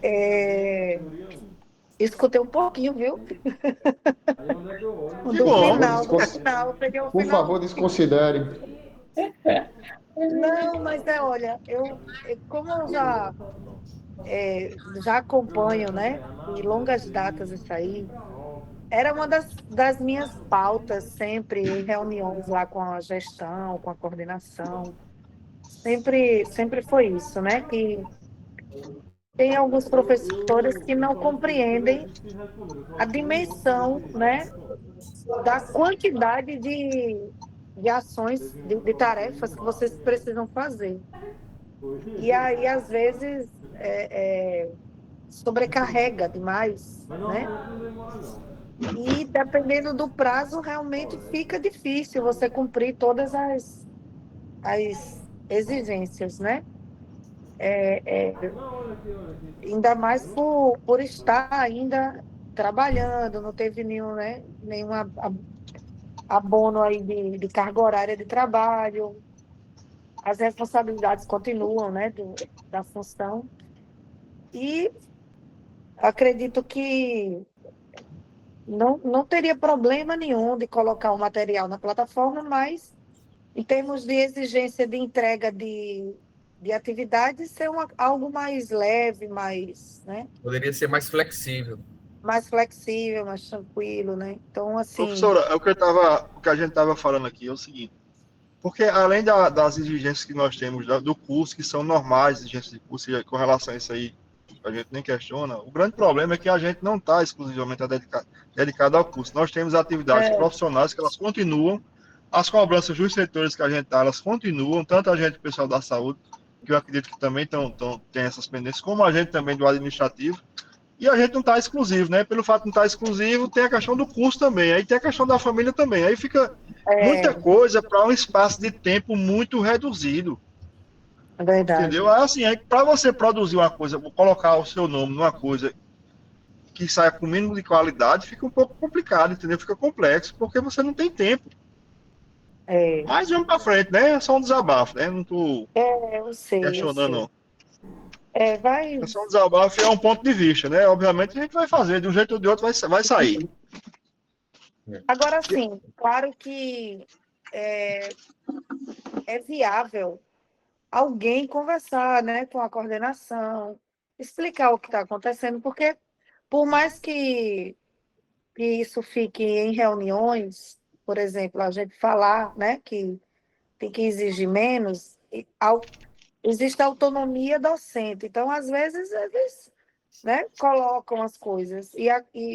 É, escutei um pouquinho, viu? Que Do bom. final, do final, eu peguei o Por favor, finalzinho. desconsidere. Não, mas olha, como eu já acompanho, né, de longas datas isso aí, era uma das minhas pautas sempre em reuniões lá com a gestão, com a coordenação. Sempre foi isso, né? Que tem alguns professores que não compreendem a dimensão, né, da quantidade de ações, de tarefas que vocês precisam fazer. E aí, às vezes, sobrecarrega demais, né? E dependendo do prazo, realmente fica difícil você cumprir todas as exigências, né? Ainda mais por estar ainda trabalhando, não teve nenhum abono aí de carga horária de trabalho, as responsabilidades continuam, né, da função. E acredito que não teria problema nenhum de colocar o material na plataforma, mas em termos de exigência de entrega de atividades, ser algo mais leve, né, Poderia ser mais flexível. mais flexível, mais tranquilo, né? Então, assim, Professora, o que a gente estava falando aqui é o seguinte, porque além das exigências que nós temos do curso, que são normais, exigências de curso, e com relação a isso aí, a gente nem questiona, o grande problema é que a gente não está exclusivamente dedicado ao curso. Nós temos atividades é, profissionais que elas continuam, as cobranças dos setores que a gente está, elas continuam, tanto a gente, o pessoal da saúde, que eu acredito que também tem essas pendências, como a gente também do administrativo, e a gente não está exclusivo, né? Pelo fato de não estar exclusivo, tem a questão do curso também, aí tem a questão da família também. Aí fica muita é, coisa para um espaço de tempo muito reduzido, é verdade. entendeu? Assim, para você produzir uma coisa, colocar o seu nome numa coisa que saia com o mínimo de qualidade, fica um pouco complicado, entendeu? Fica complexo, porque você não tem tempo. É, Mas vamos para frente, né? É só um desabafo, né? Não estou eu sei, eu questionando, sei. não. Vai. É só um desabafo e é um ponto de vista, né? Obviamente a gente vai fazer, de um jeito ou de outro vai sair. Agora, sim, claro que é, é viável alguém conversar, né, com a coordenação, explicar o que está acontecendo, porque por mais que isso fique em reuniões, por exemplo, a gente falar, né, que tem que exigir menos, existe autonomia docente. Então, às vezes, eles, né, colocam as coisas e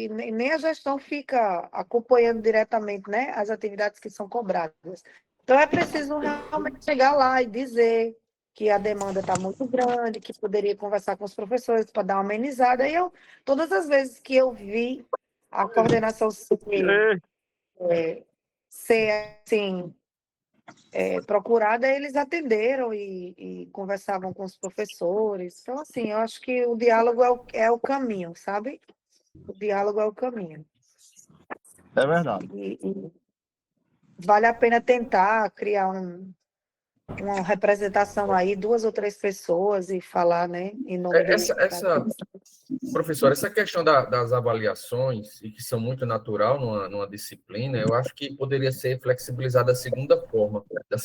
nem a gestão fica acompanhando diretamente, né, as atividades que são cobradas. Então, é preciso realmente chegar lá e dizer que a demanda está muito grande, que poderia conversar com os professores para dar uma amenizada. E todas as vezes que eu vi a coordenação ser assim, procurada, eles atenderam e conversavam com os professores. Então, assim, eu acho que o diálogo é o caminho, sabe? O diálogo é o caminho. É verdade. E vale a pena tentar criar uma representação aí, 2 ou 3 pessoas e falar, né, em nome Professor, essa questão das avaliações, e que são muito natural numa disciplina, eu acho que poderia ser flexibilizada da segunda forma, da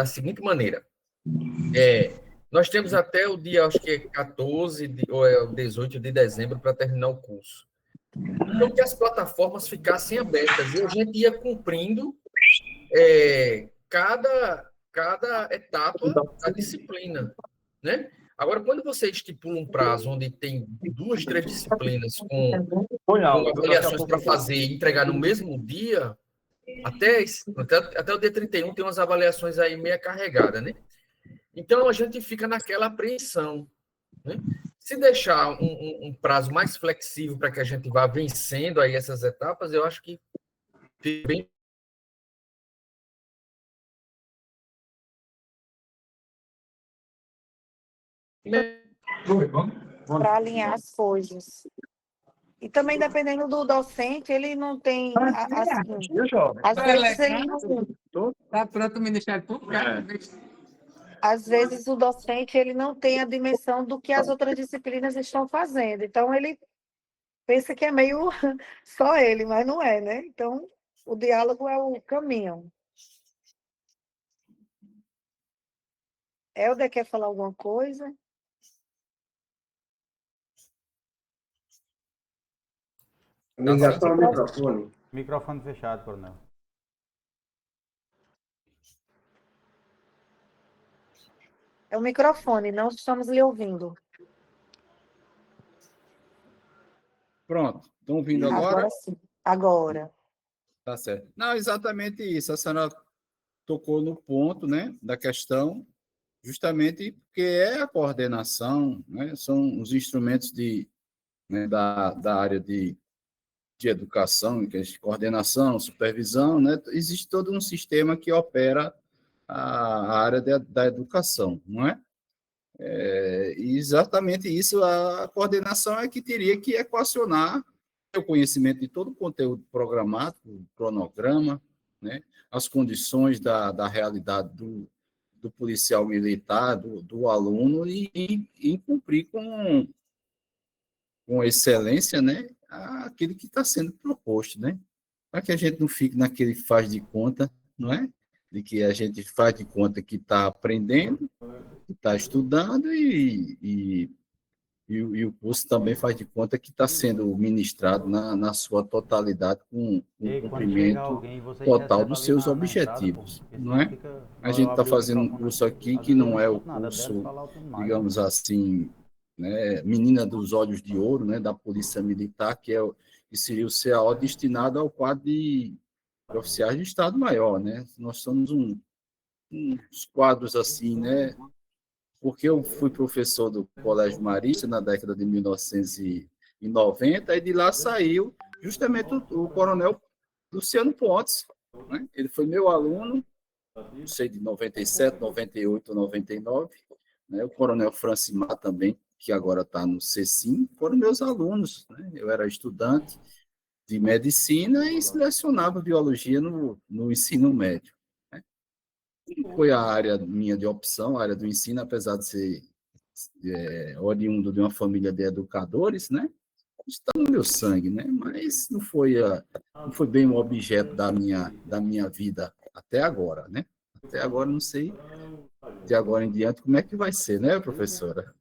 seguinte maneira. Nós temos até o dia, acho que é 14 ou é o 18 de dezembro para terminar o curso. Então, que as plataformas ficassem abertas e a gente ia cumprindo cada etapa da disciplina, né? Agora, quando você estipula um prazo onde tem 2, 3 disciplinas Põe com aula, viu? Daqui a avaliações pouco para eu tô. fazer e entregar no mesmo dia, até o dia 31 tem umas avaliações aí meia carregada, né? Então, a gente fica naquela apreensão, né? Se deixar um prazo mais flexível para que a gente vá vencendo aí essas etapas, eu acho que fica bem. para alinhar as coisas. E também, dependendo do docente, ele não tem, assim, Viu, jovem? às Tá vezes ele elegante, não. tá pronto o Ministério Público? É. às vezes o docente ele não tem a dimensão do que as outras disciplinas estão fazendo. Então, ele pensa que é meio só ele, mas não é, né? Então, o diálogo é o caminho. Helder quer falar alguma coisa? Ligação ao microfone. Microfone fechado, coronel. É o microfone, não estamos lhe ouvindo. Pronto. Estão ouvindo agora? Agora sim. Agora. Tá certo. Não, exatamente isso. A senhora tocou no ponto, né, da questão, justamente porque é a coordenação, né, são os instrumentos né, da área de educação, que é coordenação, supervisão, né, existe todo um sistema que opera a área da educação, não é? E exatamente isso, a coordenação é que teria que equacionar o conhecimento de todo o conteúdo programático, o cronograma, né, as condições da realidade do policial militar, do aluno, e cumprir com excelência, né, aquele que está sendo proposto, né, para que a gente não fique naquele faz de conta, não é? De que a gente faz de conta que está aprendendo, que está estudando, e o curso também faz de conta que está sendo ministrado na sua totalidade, com o cumprimento total dos seus objetivos, não é? A gente está fazendo um curso aqui que não é o curso, digamos assim, né, Menina dos Olhos de Ouro, né, da Polícia Militar, que seria o CAO destinado ao quadro de oficiais de Estado-Maior, né? Nós somos uns quadros assim, né? Porque eu fui professor do Colégio Marista na década de 1990, e de lá saiu justamente o coronel Luciano Pontes, né? Ele foi meu aluno, não sei, de 97, 98, 99, né? O coronel Francimar também, que agora está no CECIM, foram meus alunos, né? Eu era estudante de medicina e selecionava biologia no ensino médio, né? Foi a área minha de opção, a área do ensino, apesar de ser oriundo de uma família de educadores, né? Está no meu sangue, né? Mas não foi bem o objeto da minha vida até agora, né? Até agora não sei de agora em diante como é que vai ser, né, professora?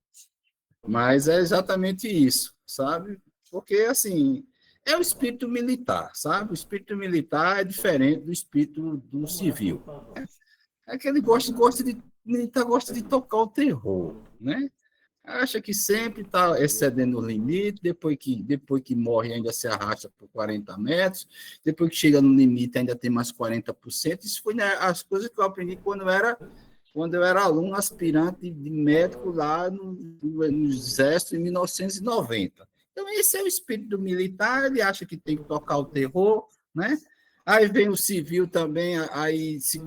Mas é exatamente isso, sabe? Porque, assim, é o espírito militar, sabe? O espírito militar é diferente do espírito do civil. É que ele militar gosta de tocar o terror, né? Acha que sempre está excedendo o limite, depois que morre ainda se arrasta por 40 metros, depois que chega no limite ainda tem mais 40%. Isso foi, né, as coisas que eu aprendi quando eu era aluno aspirante de médico lá no Exército, em 1990. Então, esse é o espírito do militar, ele acha que tem que tocar o terror, né? Aí vem o civil também, aí se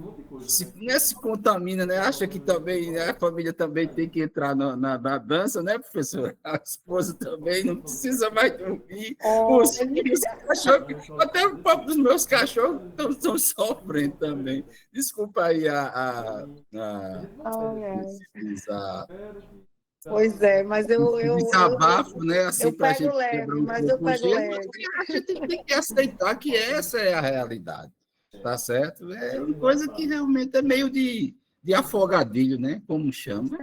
contamina, né? Acha que também, né, a família também tem que entrar na dança, né, professor? A esposa também não precisa mais dormir. Os cachorros, até o próprio dos meus cachorros estão sofrendo também. Desculpa aí Pois é, mas eu desabafo, né? Assim, eu para a pego gente leve, quebrar um mas eu pouco o pego gelo, leve. a gente tem que aceitar que essa é a realidade, tá certo? É uma coisa que realmente é meio de afogadilho, né? Como chama.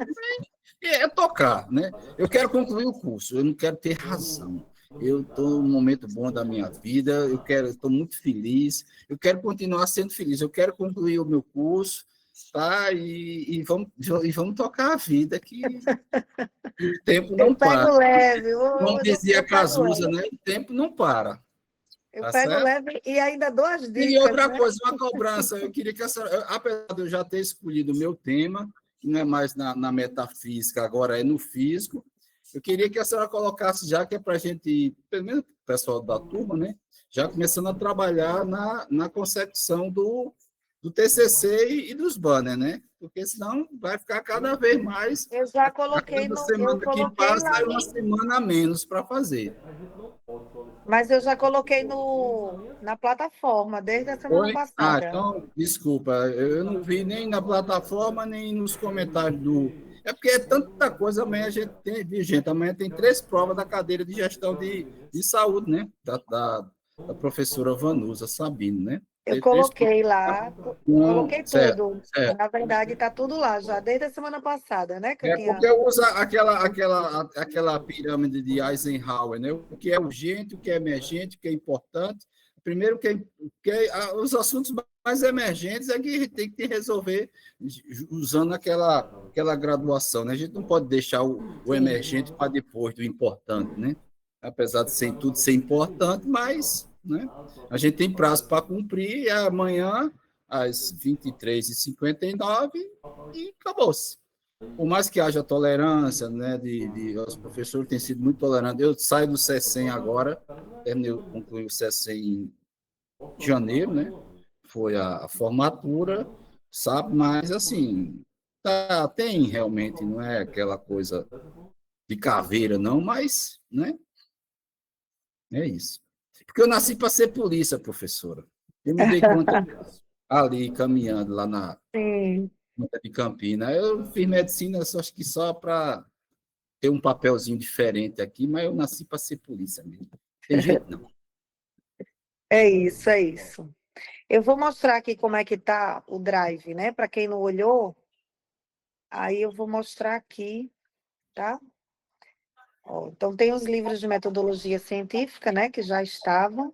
É tocar, né? Eu quero concluir o curso, eu não quero ter razão. Eu estou num momento bom da minha vida, estou muito feliz, eu quero continuar sendo feliz, eu quero concluir o meu curso, tá? E vamos tocar a vida, que o tempo não Eu pego para. leve. Como dizia Eu pego Cazuza, leve. né? O tempo não para. Eu Tá pego certo? leve e ainda dou as E dicas, outra né? coisa, uma cobrança. Eu queria que apesar de eu já ter escolhido o meu tema, que não é mais na metafísica, agora é no físico, eu queria que a senhora colocasse, já que é para a gente, pelo menos o pessoal da turma, né? Já começando a trabalhar na concepção do TCC e dos banners, né? Porque senão vai ficar cada vez mais. Eu já A coloquei cada eu semana que coloquei passa lá é uma semana a menos para fazer. Mas eu já coloquei na plataforma desde a semana Oi? Ah, passada. então, desculpa, eu não vi nem na plataforma, nem nos comentários do. É porque é tanta coisa, amanhã a gente tem, viu, gente? Amanhã tem 3 provas da cadeira de gestão de saúde, né? Da professora Vanusa Sabino, né? Eu Tem 3 provas. coloquei lá, coloquei Certo, tudo. certo. Na verdade, está tudo lá já, desde a semana passada, né? Que eu É tinha. porque usa aquela pirâmide de Eisenhower, né? O que é urgente, o que é emergente, o que é importante. Primeiro, os assuntos mais emergentes é que tem que resolver usando aquela graduação, né? A gente não pode deixar o Sim. emergente para depois do importante, né? Apesar de ser tudo ser importante, mas, né? A gente tem prazo para cumprir, e amanhã, às 23h59, e acabou-se. Por mais que haja tolerância, né, os professores têm sido muito tolerantes. Eu saio do CECEM agora, concluí o CECEM em janeiro, né? Foi a formatura, sabe? Mas, assim, tem realmente, não é aquela coisa de caveira, não, mas, né? É isso. Porque eu nasci para ser polícia, professora. Eu me dei conta disso. Ali, caminhando lá na Sim. de Campina. Eu fiz medicina, acho que só para ter um papelzinho diferente aqui, mas eu nasci para ser polícia mesmo. Tem jeito não. É isso, é isso. Eu vou mostrar aqui como é que está o Drive, né? Para quem não olhou, aí eu vou mostrar aqui, tá? Ó, então, tem os livros de metodologia científica, né? Que já estavam.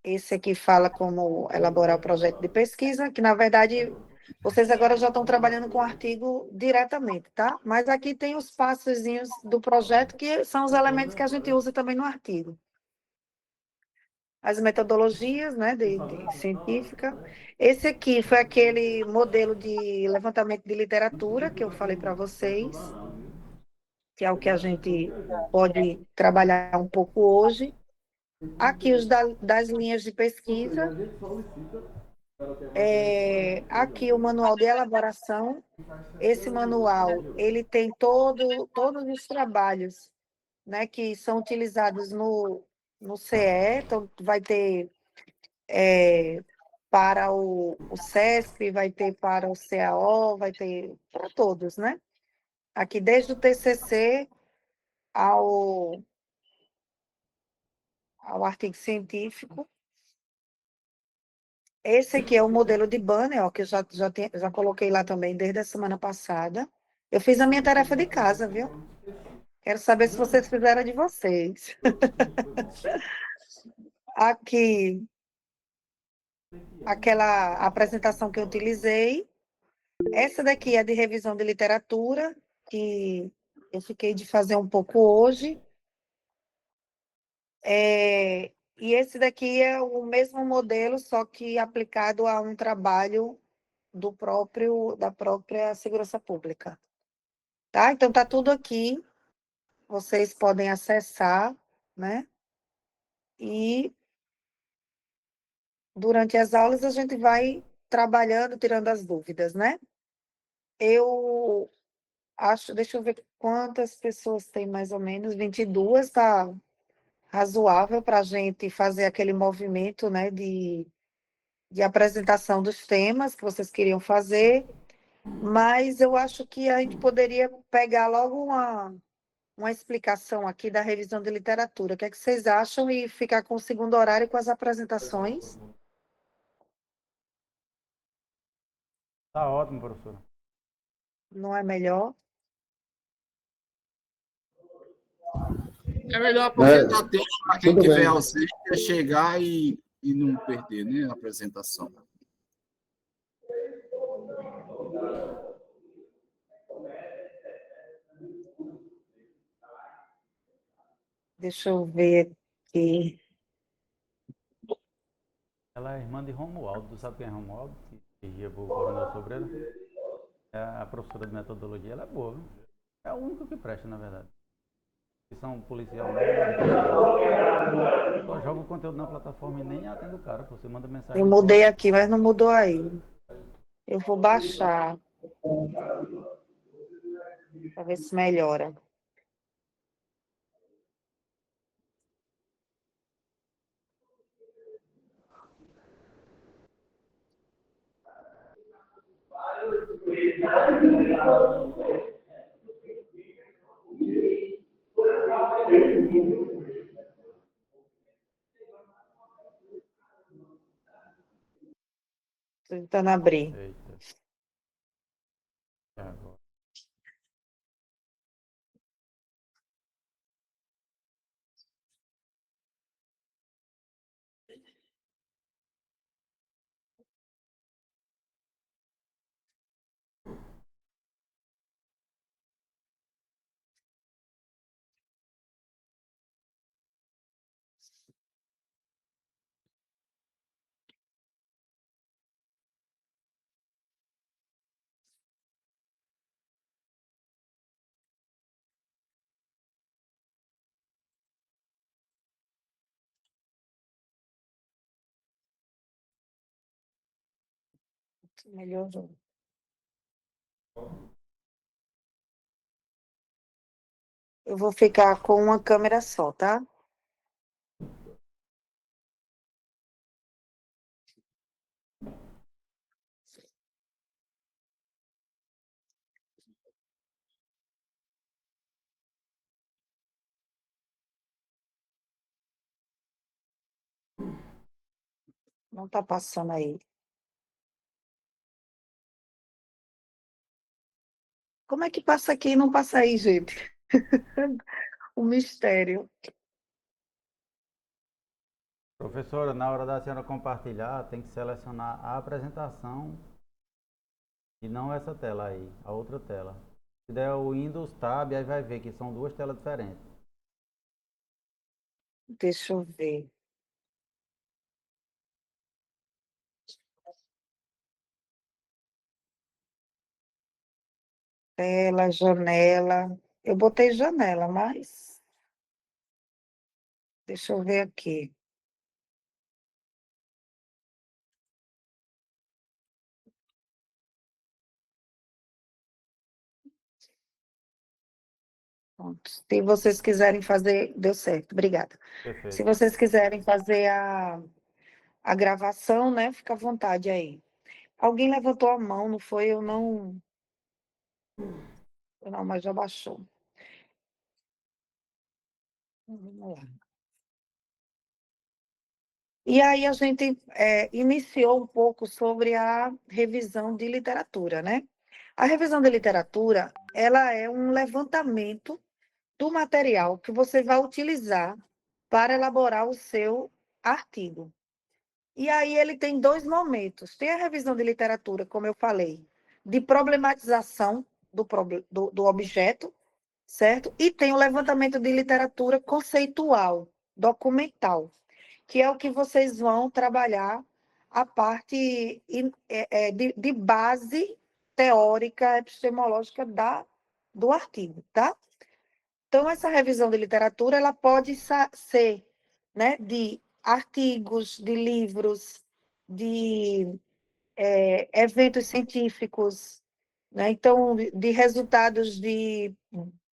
Esse aqui fala como elaborar o projeto de pesquisa, que, na verdade, vocês agora já estão trabalhando com o artigo diretamente, tá? Mas aqui tem os passozinhos do projeto, que são os elementos que a gente usa também no artigo. As metodologias, né, de científica. Esse aqui foi aquele modelo de levantamento de literatura que eu falei para vocês, que é o que a gente pode trabalhar um pouco hoje. Aqui os das linhas de pesquisa. Aqui o manual de elaboração. Esse manual, ele tem todos os trabalhos, né, que são utilizados no CE, então vai ter para o SESC, vai ter para o CAO, vai ter para todos, né? Aqui desde o TCC ao, ao artigo científico. Esse aqui é o modelo de banner, ó, que eu já coloquei lá também desde a semana passada. Eu fiz a minha tarefa de casa, viu? Quero saber se vocês fizeram a de vocês. Aqui, aquela apresentação que eu utilizei. Essa daqui é de revisão de literatura, que eu fiquei de fazer um pouco hoje. E esse daqui é o mesmo modelo, só que aplicado a um trabalho da própria segurança pública. Tá? Então, está tudo aqui. Vocês podem acessar, né? E durante as aulas a gente vai trabalhando, tirando as dúvidas, né? Eu acho, deixa eu ver quantas pessoas tem mais ou menos, 22, tá razoável para a gente fazer aquele movimento, né, de apresentação dos temas que vocês queriam fazer, mas eu acho que a gente poderia pegar logo uma explicação aqui da revisão de literatura. O que é que vocês acham? E ficar com o segundo horário com as apresentações. Tá ótimo, professor. Não é melhor? É melhor porque dá tempo para quem tiver ausência chegar e não perder, né, a apresentação. Deixa eu ver aqui. Ela é irmã de Romualdo. Tu sabe quem é Romualdo? Que dirigia para o Coronel Sobreira. É a professora de metodologia. Ela é boa, viu? É o único que presta, na verdade. Que são policial mesmo. Só joga o conteúdo na plataforma e nem atende o cara. Você manda mensagem. Eu mudei aqui, mas não mudou aí. Eu vou baixar para ver se melhora. Tentando abrir. Eita. Agora. Melhorou. Eu vou ficar com uma câmera só, tá? Não tá passando aí. Como é que passa aqui e não passa aí, gente? O mistério. Professora, na hora da senhora compartilhar, tem que selecionar a apresentação e não essa tela aí, a outra tela. Se der o Windows Tab, aí vai ver que são duas telas diferentes. Deixa eu ver. Tela, janela. Eu botei janela, mas deixa eu ver aqui. Pronto. Se vocês quiserem fazer, deu certo, obrigada. Perfeito. Se vocês quiserem fazer a gravação, né, fica à vontade aí. Alguém levantou a mão, não foi? Eu não, mas já baixou. Vamos lá. E aí a gente iniciou um pouco sobre a revisão de literatura, né? A revisão de literatura, ela é um levantamento do material que você vai utilizar para elaborar o seu artigo. E aí ele tem dois momentos. Tem a revisão de literatura, como eu falei, de problematização do objeto, certo? E tem o levantamento de literatura conceitual, documental, que é o que vocês vão trabalhar a parte de base teórica, epistemológica do artigo, tá? Então, essa revisão de literatura, ela pode ser, né, de artigos, de livros, de eventos científicos, né? Então, de resultados de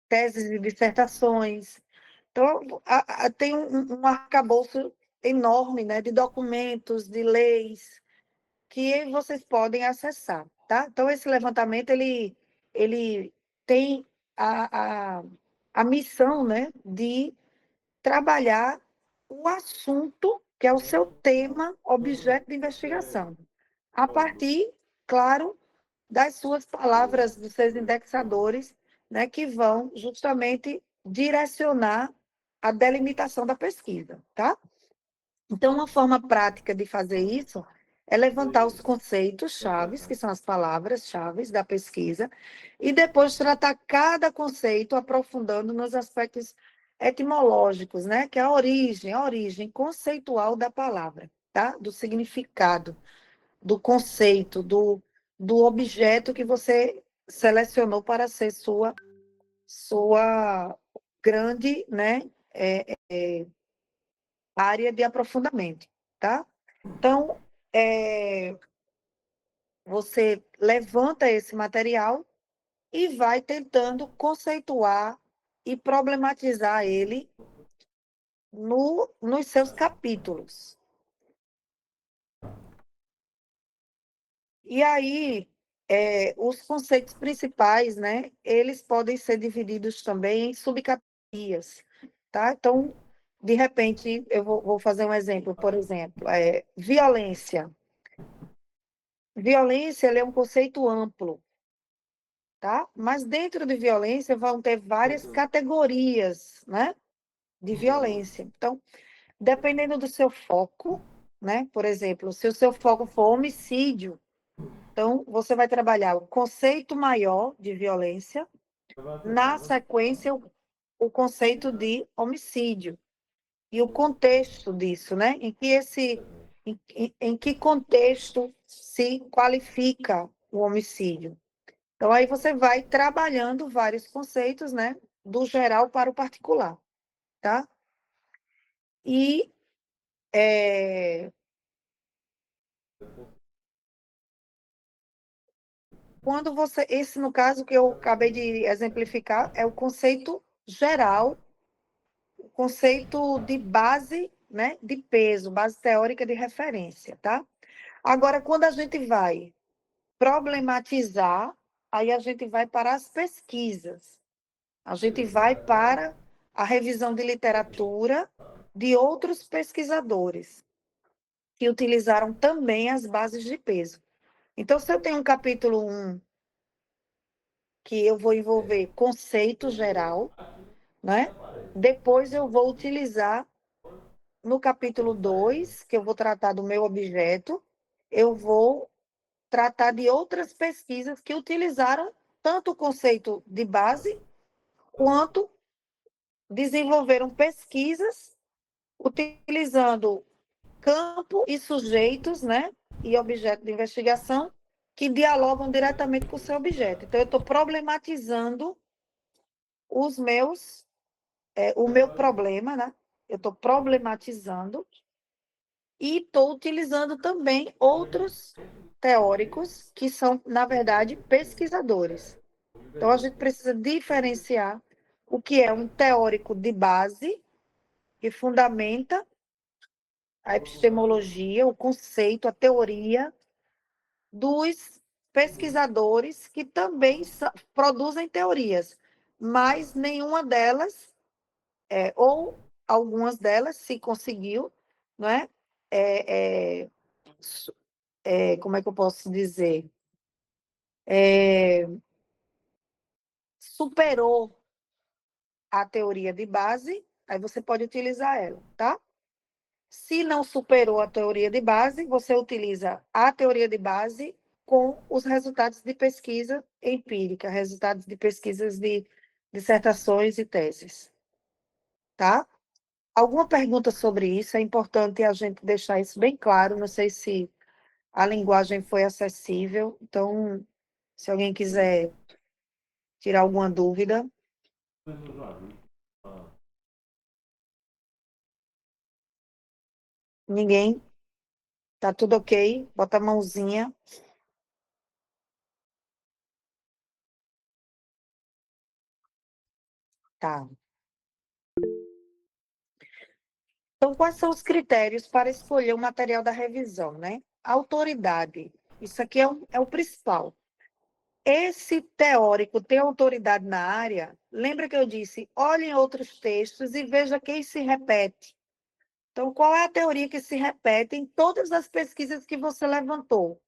teses e dissertações. Então, tem um arcabouço enorme, né, de documentos, de leis, que vocês podem acessar, tá? Então, esse levantamento, ele tem a missão, né, de trabalhar o assunto, que é o seu tema, objeto de investigação, a partir, claro, das suas palavras, dos seus indexadores, né, que vão justamente direcionar a delimitação da pesquisa, tá? Então, uma forma prática de fazer isso é levantar os conceitos chaves, que são as palavras chaves da pesquisa, e depois tratar cada conceito aprofundando nos aspectos etimológicos, né? Que é a origem conceitual da palavra, tá? Do significado, do conceito, do objeto que você selecionou para ser sua grande, né? Área de aprofundamento, tá? Então, você levanta esse material e vai tentando conceituar e problematizar ele nos seus capítulos. E aí, os conceitos principais, né, eles podem ser divididos também em subcategorias, tá? Então, de repente, eu vou fazer um exemplo, por exemplo, violência. Violência, ele é um conceito amplo, tá? Mas dentro de violência vão ter várias categorias, né, de violência. Então, dependendo do seu foco, né, por exemplo, se o seu foco for homicídio, então você vai trabalhar o conceito maior de violência, na sequência o conceito de homicídio e o contexto disso, né? Em que contexto se qualifica o homicídio. Então, aí você vai trabalhando vários conceitos, né? Do geral para o particular, tá? E quando você... Esse, no caso, que eu acabei de exemplificar, é o conceito geral, o conceito de base, né? De peso, base teórica de referência, tá? Agora, quando a gente vai problematizar, aí a gente vai para as pesquisas. A gente vai para a revisão de literatura de outros pesquisadores que utilizaram também as bases de peso. Então, se eu tenho um capítulo 1 que eu vou envolver conceito geral, né? Depois eu vou utilizar no capítulo 2, que eu vou tratar do meu objeto, eu vou tratar de outras pesquisas que utilizaram tanto o conceito de base, quanto desenvolveram pesquisas utilizando campo e sujeitos, né, e objeto de investigação, que dialogam diretamente com o seu objeto. Então, eu estou problematizando o meu problema, né? Eu estou problematizando e estou utilizando também outros teóricos que são, na verdade, pesquisadores. Então, a gente precisa diferenciar o que é um teórico de base, que fundamenta a epistemologia, o conceito, a teoria, dos pesquisadores que também produzem teorias, mas nenhuma delas, ou algumas delas, se conseguiu, não é? Como é que eu posso dizer? Superou a teoria de base, aí você pode utilizar ela, tá? Se não superou a teoria de base, você utiliza a teoria de base com os resultados de pesquisa empírica, resultados de pesquisas de dissertações e teses, tá? Alguma pergunta sobre isso? É importante a gente deixar isso bem claro. Não sei se a linguagem foi acessível, então, se alguém quiser tirar alguma dúvida. Ninguém? Tá tudo ok? Bota a mãozinha. Tá. Então, quais são os critérios para escolher o material da revisão, né? Autoridade. Isso aqui é o principal. Esse teórico tem autoridade na área? Lembra que eu disse, olhe em outros textos e veja quem se repete. Então, qual é a teoria que se repete em todas as pesquisas que você levantou?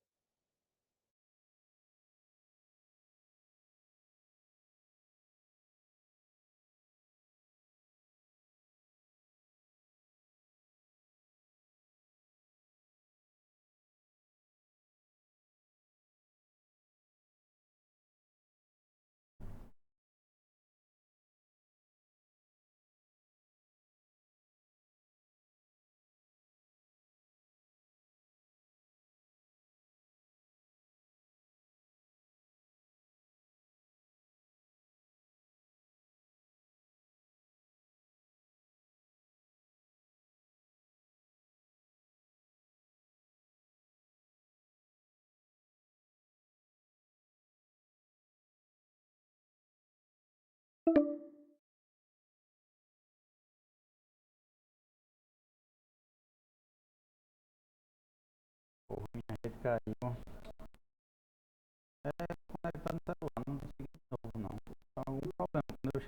Ele caiu.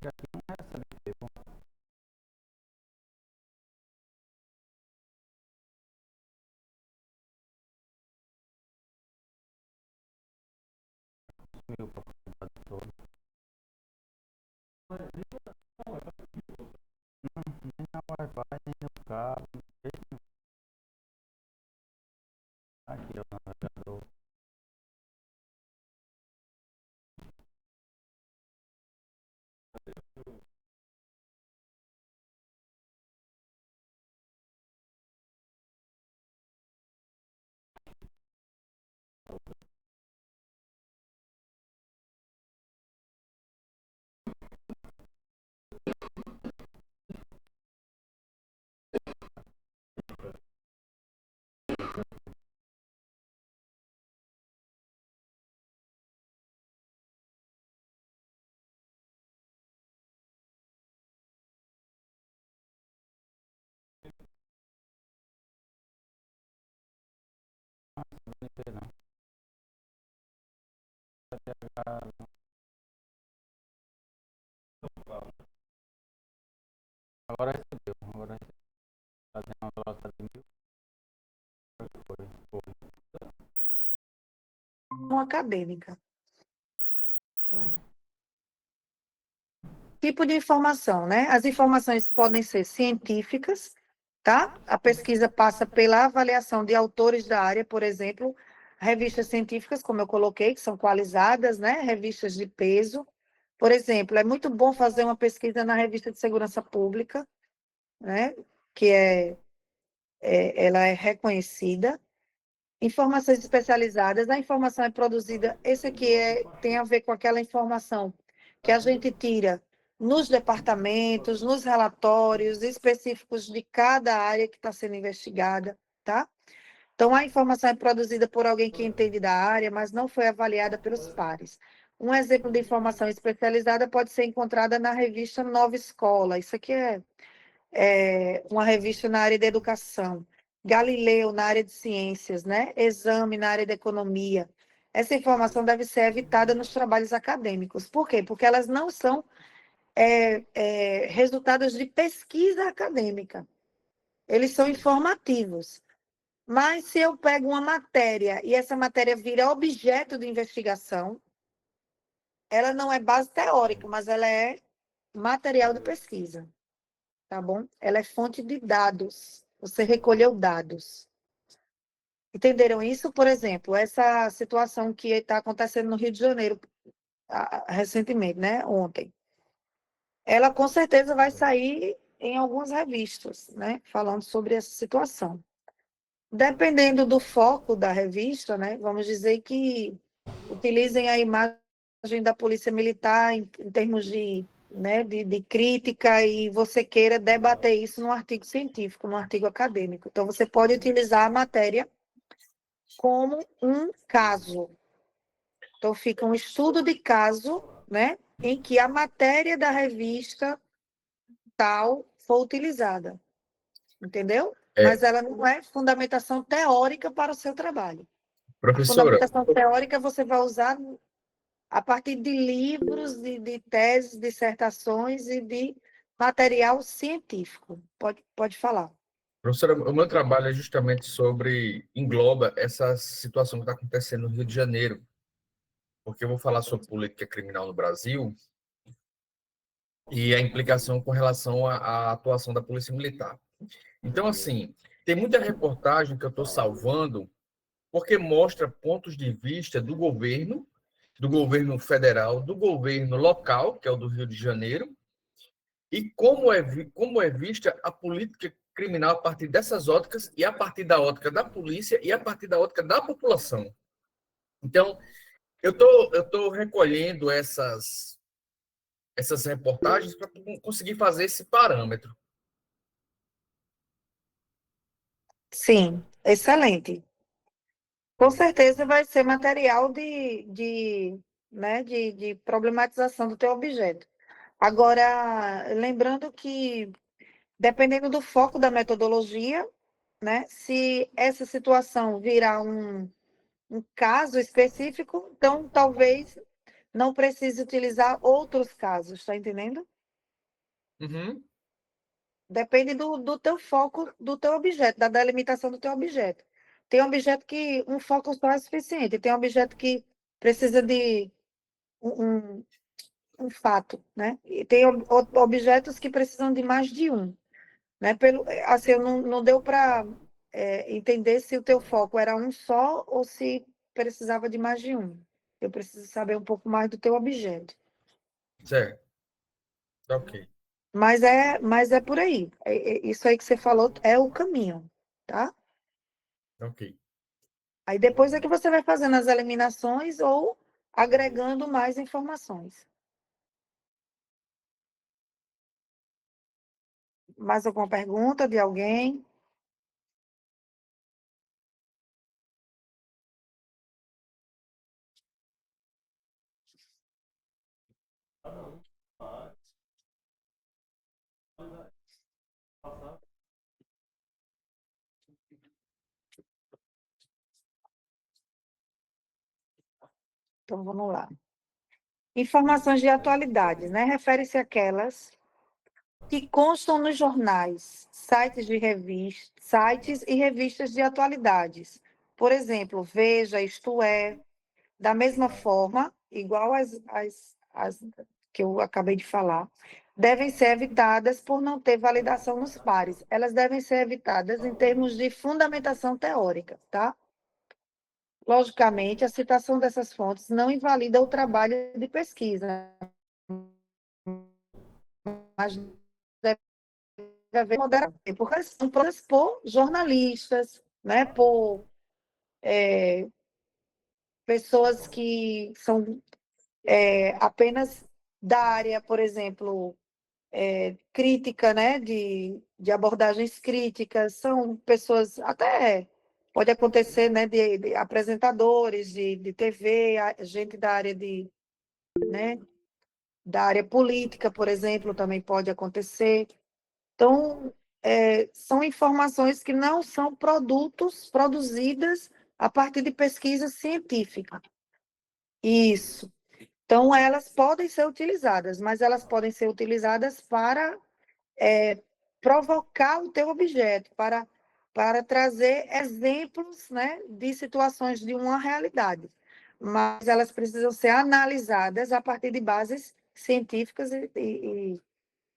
chega aqui não recebe tempo. Consumiu a propriedade toda. Nem na Wi-Fi, nem no cabo. Aqui é o navegador. Não sei não. Agora recebeu. Agora recebeu. Está tendo uma velocidade de 1000. Foi. Uma acadêmica. Tipo de informação, né? As informações podem ser científicas, tá? A pesquisa passa pela avaliação de autores da área, por exemplo, revistas científicas, como eu coloquei, que são qualizadas, né? Revistas de peso. Por exemplo, é muito bom fazer uma pesquisa na revista de segurança pública, né? Que ela é reconhecida. Informações especializadas, a informação é produzida, esse aqui tem a ver com aquela informação que a gente tira nos departamentos, nos relatórios específicos de cada área que está sendo investigada, tá? Então, a informação é produzida por alguém que entende da área, mas não foi avaliada pelos pares. Um exemplo de informação especializada pode ser encontrada na revista Nova Escola. Isso aqui é uma revista na área da educação. Galileu, na área de ciências, né? Exame, na área da economia. Essa informação deve ser evitada nos trabalhos acadêmicos. Por quê? Porque elas não são resultados de pesquisa acadêmica. Eles são informativos. Mas se eu pego uma matéria e essa matéria vira objeto de investigação, ela não é base teórica, mas ela é material de pesquisa, tá bom? Ela é fonte de dados. Você recolheu dados. Entenderam isso? Por exemplo, essa situação que está acontecendo no Rio de Janeiro recentemente, né? Ontem. Ela com certeza vai sair em algumas revistas, né? Falando sobre essa situação. Dependendo do foco da revista, né? Vamos dizer que utilizem a imagem da Polícia Militar em termos né, de crítica e você queira debater isso num artigo científico, num artigo acadêmico. Então, você pode utilizar a matéria como um caso. Então, fica um estudo de caso, né, em que a matéria da revista tal foi utilizada. Entendeu? Mas ela não é fundamentação teórica para o seu trabalho. A Professora, fundamentação teórica você vai usar a partir de livros, de teses, dissertações e de material científico. Pode falar. professora, o meu trabalho é justamente engloba essa situação que está acontecendo no Rio de Janeiro, porque eu vou falar sobre política criminal no Brasil e a implicação com relação à atuação da Polícia Militar. Então, assim, tem muita reportagem que eu estou salvando porque mostra pontos de vista do governo federal, do governo local, que é o do Rio de Janeiro, e como é vista a política criminal a partir dessas óticas e a partir da ótica da polícia e a partir da ótica da população. Então, eu tô recolhendo essas reportagens para conseguir fazer esse parâmetro. Sim, excelente. Com certeza vai ser material de problematização do teu objeto. Agora, lembrando que, dependendo do foco da metodologia, né, se essa situação virar um caso específico, então talvez não precise utilizar outros casos, está entendendo? Uhum. Depende do teu foco, do teu objeto, da delimitação do teu objeto. Tem objeto que um foco só é suficiente, tem objeto que precisa de um, um fato, né? E tem objetos que precisam de mais de um, né? Assim, não deu para entender se o teu foco era um só ou se precisava de mais de um. Eu preciso saber um pouco mais do teu objeto. Certo. Ok. Mas é por aí. Isso aí que você falou é o caminho, tá? Ok. Aí depois é que você vai fazendo as eliminações ou agregando mais informações. Mais alguma pergunta de alguém? Então vamos lá. Informações de atualidades, né? Refere-se àquelas que constam nos jornais, sites e revistas de atualidades. Por exemplo, Veja, Isto É, da mesma forma, igual as que eu acabei de falar, devem ser evitadas por não ter validação nos pares. Elas devem ser evitadas em termos de fundamentação teórica, tá? Logicamente, a citação dessas fontes não invalida o trabalho de pesquisa, mas deve haver moderação, porque elas são produzidas por jornalistas, né, por pessoas que são apenas da área, por exemplo, crítica, né, de abordagens críticas, são pessoas, até pode acontecer, né, de apresentadores de TV, gente da área né, da área política, por exemplo, também pode acontecer. Então, são informações que não são produtos produzidas a partir de pesquisa científica. Isso. Então, elas podem ser utilizadas, mas elas podem ser utilizadas para provocar o teu objeto, para trazer exemplos, né, de situações de uma realidade. Mas elas precisam ser analisadas a partir de bases científicas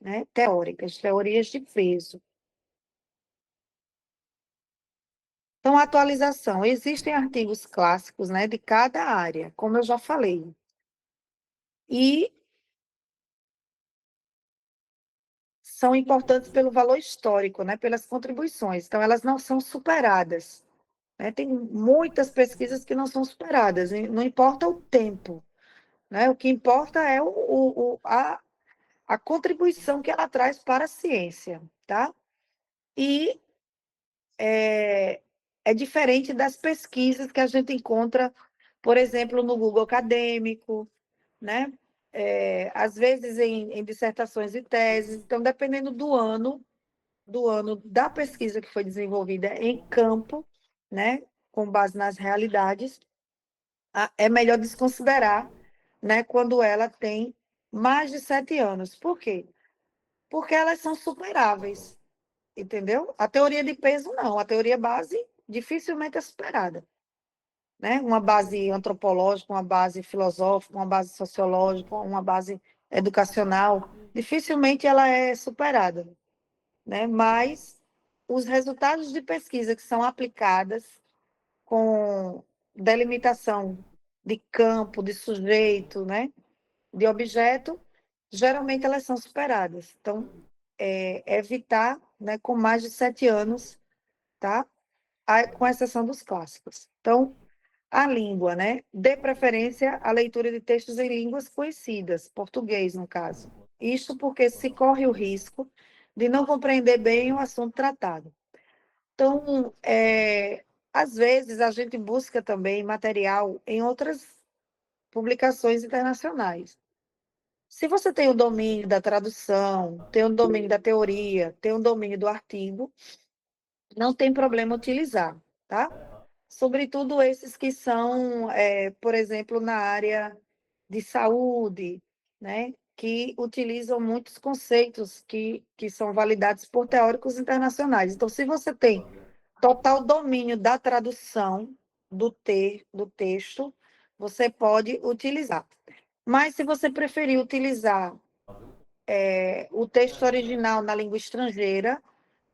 né, teóricas, teorias de peso. Então, atualização. Existem artigos clássicos, né, de cada área, como eu já falei. E são importantes pelo valor histórico, né, pelas contribuições. Então, elas não são superadas, né? Tem muitas pesquisas que não são superadas, não importa o tempo, né? O que importa é a contribuição que ela traz para a ciência, tá? E é diferente das pesquisas que a gente encontra, por exemplo, no Google Acadêmico, né? Às vezes em dissertações e teses. Então, dependendo do ano da pesquisa que foi desenvolvida em campo, né? Com base nas realidades, é melhor desconsiderar, né? Quando ela tem mais de 7 anos. Por quê? Porque elas são superáveis, entendeu? A teoria de peso, não. A teoria base dificilmente é superada, né? Uma base antropológica, uma base filosófica, uma base sociológica, uma base educacional, dificilmente ela é superada, né? Mas os resultados de pesquisa que são aplicadas com delimitação de campo, de sujeito, né? De objeto, geralmente elas são superadas. Então, evitar, né, com mais de 7 anos, tá? Com exceção dos clássicos. Então, a língua, né? Dê preferência à leitura de textos em línguas conhecidas, português, no caso. Isto porque se corre o risco de não compreender bem o assunto tratado. Então, às vezes, a gente busca também material em outras publicações internacionais. Se você tem o domínio da tradução, tem o domínio da teoria, tem o domínio do artigo, não tem problema utilizar, tá? Sobretudo esses que são, por exemplo, na área de saúde, né, que utilizam muitos conceitos que são validados por teóricos internacionais. Então, se você tem total domínio da tradução do texto, você pode utilizar. Mas, se você preferir utilizar o texto original na língua estrangeira,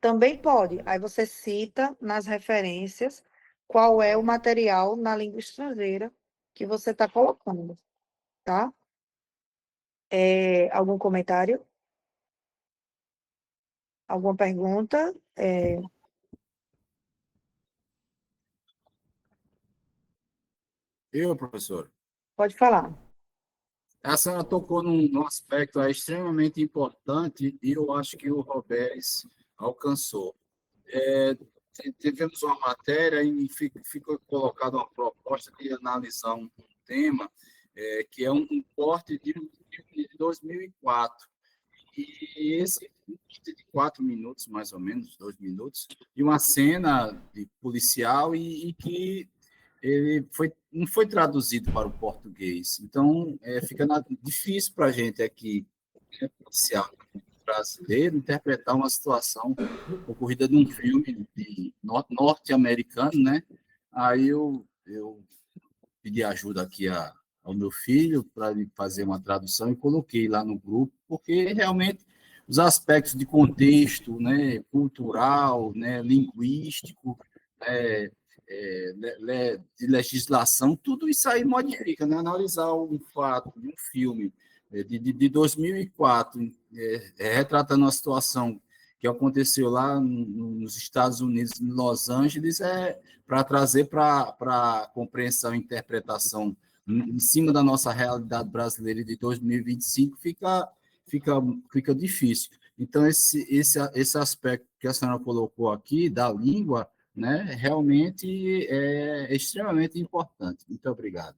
também pode. Aí você cita nas referências qual é o material na língua estrangeira que você está colocando, tá? Algum comentário? Alguma pergunta? Professor. Pode falar. A senhora tocou num aspecto extremamente importante e eu acho que o Roberts alcançou. Tivemos uma matéria e ficou colocada uma proposta de analisar um tema que é um corte de 2004. E esse corte de 4 minutos, mais ou menos, 2 minutos, de uma cena de policial e que ele não foi traduzido para o português. Então, fica difícil para a gente aqui, policial brasileiro, interpretar uma situação ocorrida num filme norte-americano, né? Aí eu pedi ajuda aqui ao meu filho para ele fazer uma tradução e coloquei lá no grupo, porque realmente os aspectos de contexto, né, cultural, né, linguístico, de legislação, tudo isso aí modifica, né? Analisar um fato de um filme de 2004, retratando uma situação que aconteceu lá nos Estados Unidos, em Los Angeles, para trazer para a compreensão e interpretação em cima da nossa realidade brasileira de 2025, fica difícil. Então, esse aspecto que a senhora colocou aqui, da língua, né, realmente é extremamente importante. Muito obrigado.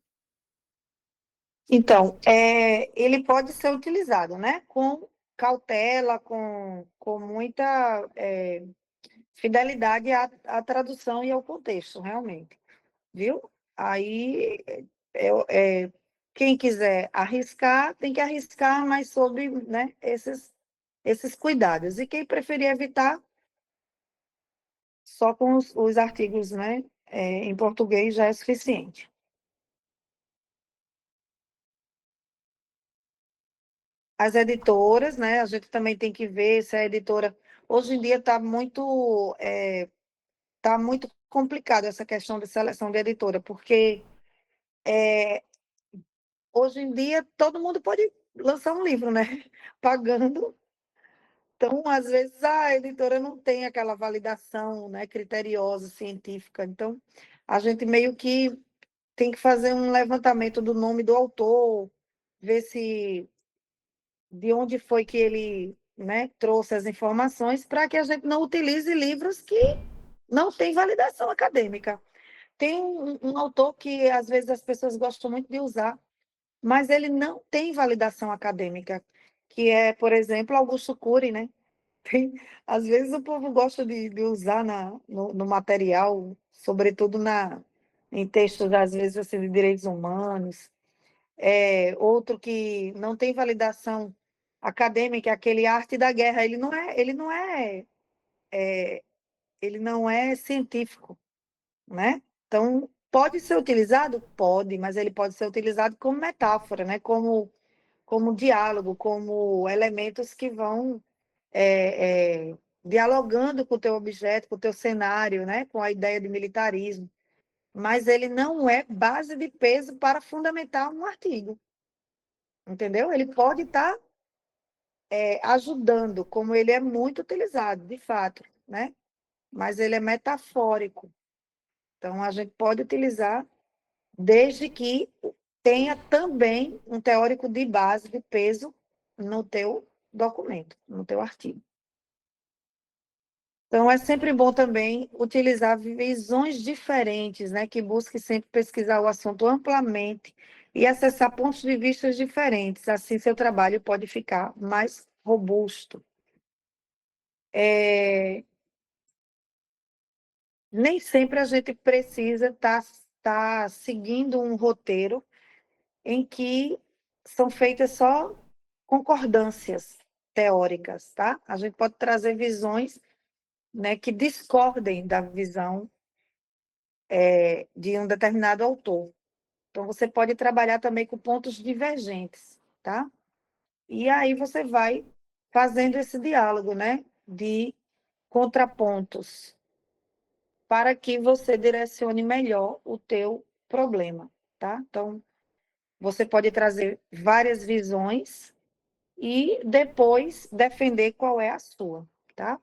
Então, ele pode ser utilizado, né, com cautela, com muita fidelidade à tradução e ao contexto, realmente, viu? Aí, quem quiser arriscar, tem que arriscar, mas sobre, né, esses cuidados. E quem preferir evitar, só com os artigos, né, em português já é suficiente. As editoras, né, a gente também tem que ver se a editora... Hoje em dia está muito complicado essa questão de seleção de editora, porque hoje em dia todo mundo pode lançar um livro, né? Pagando. Então, às vezes, a editora não tem aquela validação, né, criteriosa, científica. Então, a gente meio que tem que fazer um levantamento do nome do autor, ver de onde foi que ele, né, trouxe as informações, para que a gente não utilize livros que não têm validação acadêmica. Tem um autor que, às vezes, as pessoas gostam muito de usar, mas ele não tem validação acadêmica, que é, por exemplo, Augusto Cury, né? Às vezes o povo gosta de usar no material, sobretudo em textos, às vezes, assim, de direitos humanos. Outro que não tem validação acadêmica, é aquele Arte da Guerra. Ele não é científico, né? Então, pode ser utilizado? Pode, mas ele pode ser utilizado como metáfora, né? Como diálogo, como elementos que vão dialogando com o teu objeto, com o teu cenário, né? Com a ideia de militarismo. Mas ele não é base de peso para fundamentar um artigo. Entendeu? Ele pode estar ajudando, como ele é muito utilizado, de fato, né? Mas ele é metafórico. Então, a gente pode utilizar desde que tenha também um teórico de base, de peso, no teu documento, no teu artigo. Então, é sempre bom também utilizar visões diferentes, né, que busquem sempre pesquisar o assunto amplamente e acessar pontos de vista diferentes. Assim, seu trabalho pode ficar mais robusto. Nem sempre a gente precisa estar seguindo um roteiro em que são feitas só concordâncias teóricas, tá? A gente pode trazer visões, né, que discordem da visão de um determinado autor. Então, você pode trabalhar também com pontos divergentes, tá? E aí você vai fazendo esse diálogo, né, de contrapontos, para que você direcione melhor o teu problema, tá? Então, você pode trazer várias visões e depois defender qual é a sua, tá?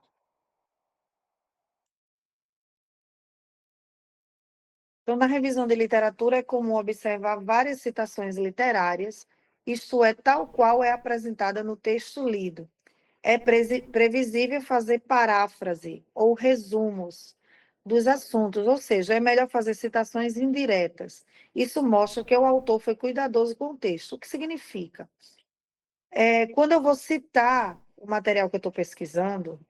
Então, na revisão de literatura, é comum observar várias citações literárias, isto é, tal qual é apresentada no texto lido. É previsível fazer paráfrase ou resumos dos assuntos, ou seja, é melhor fazer citações indiretas. Isso mostra que o autor foi cuidadoso com o texto. O que significa? Quando eu vou citar o material que eu estou pesquisando,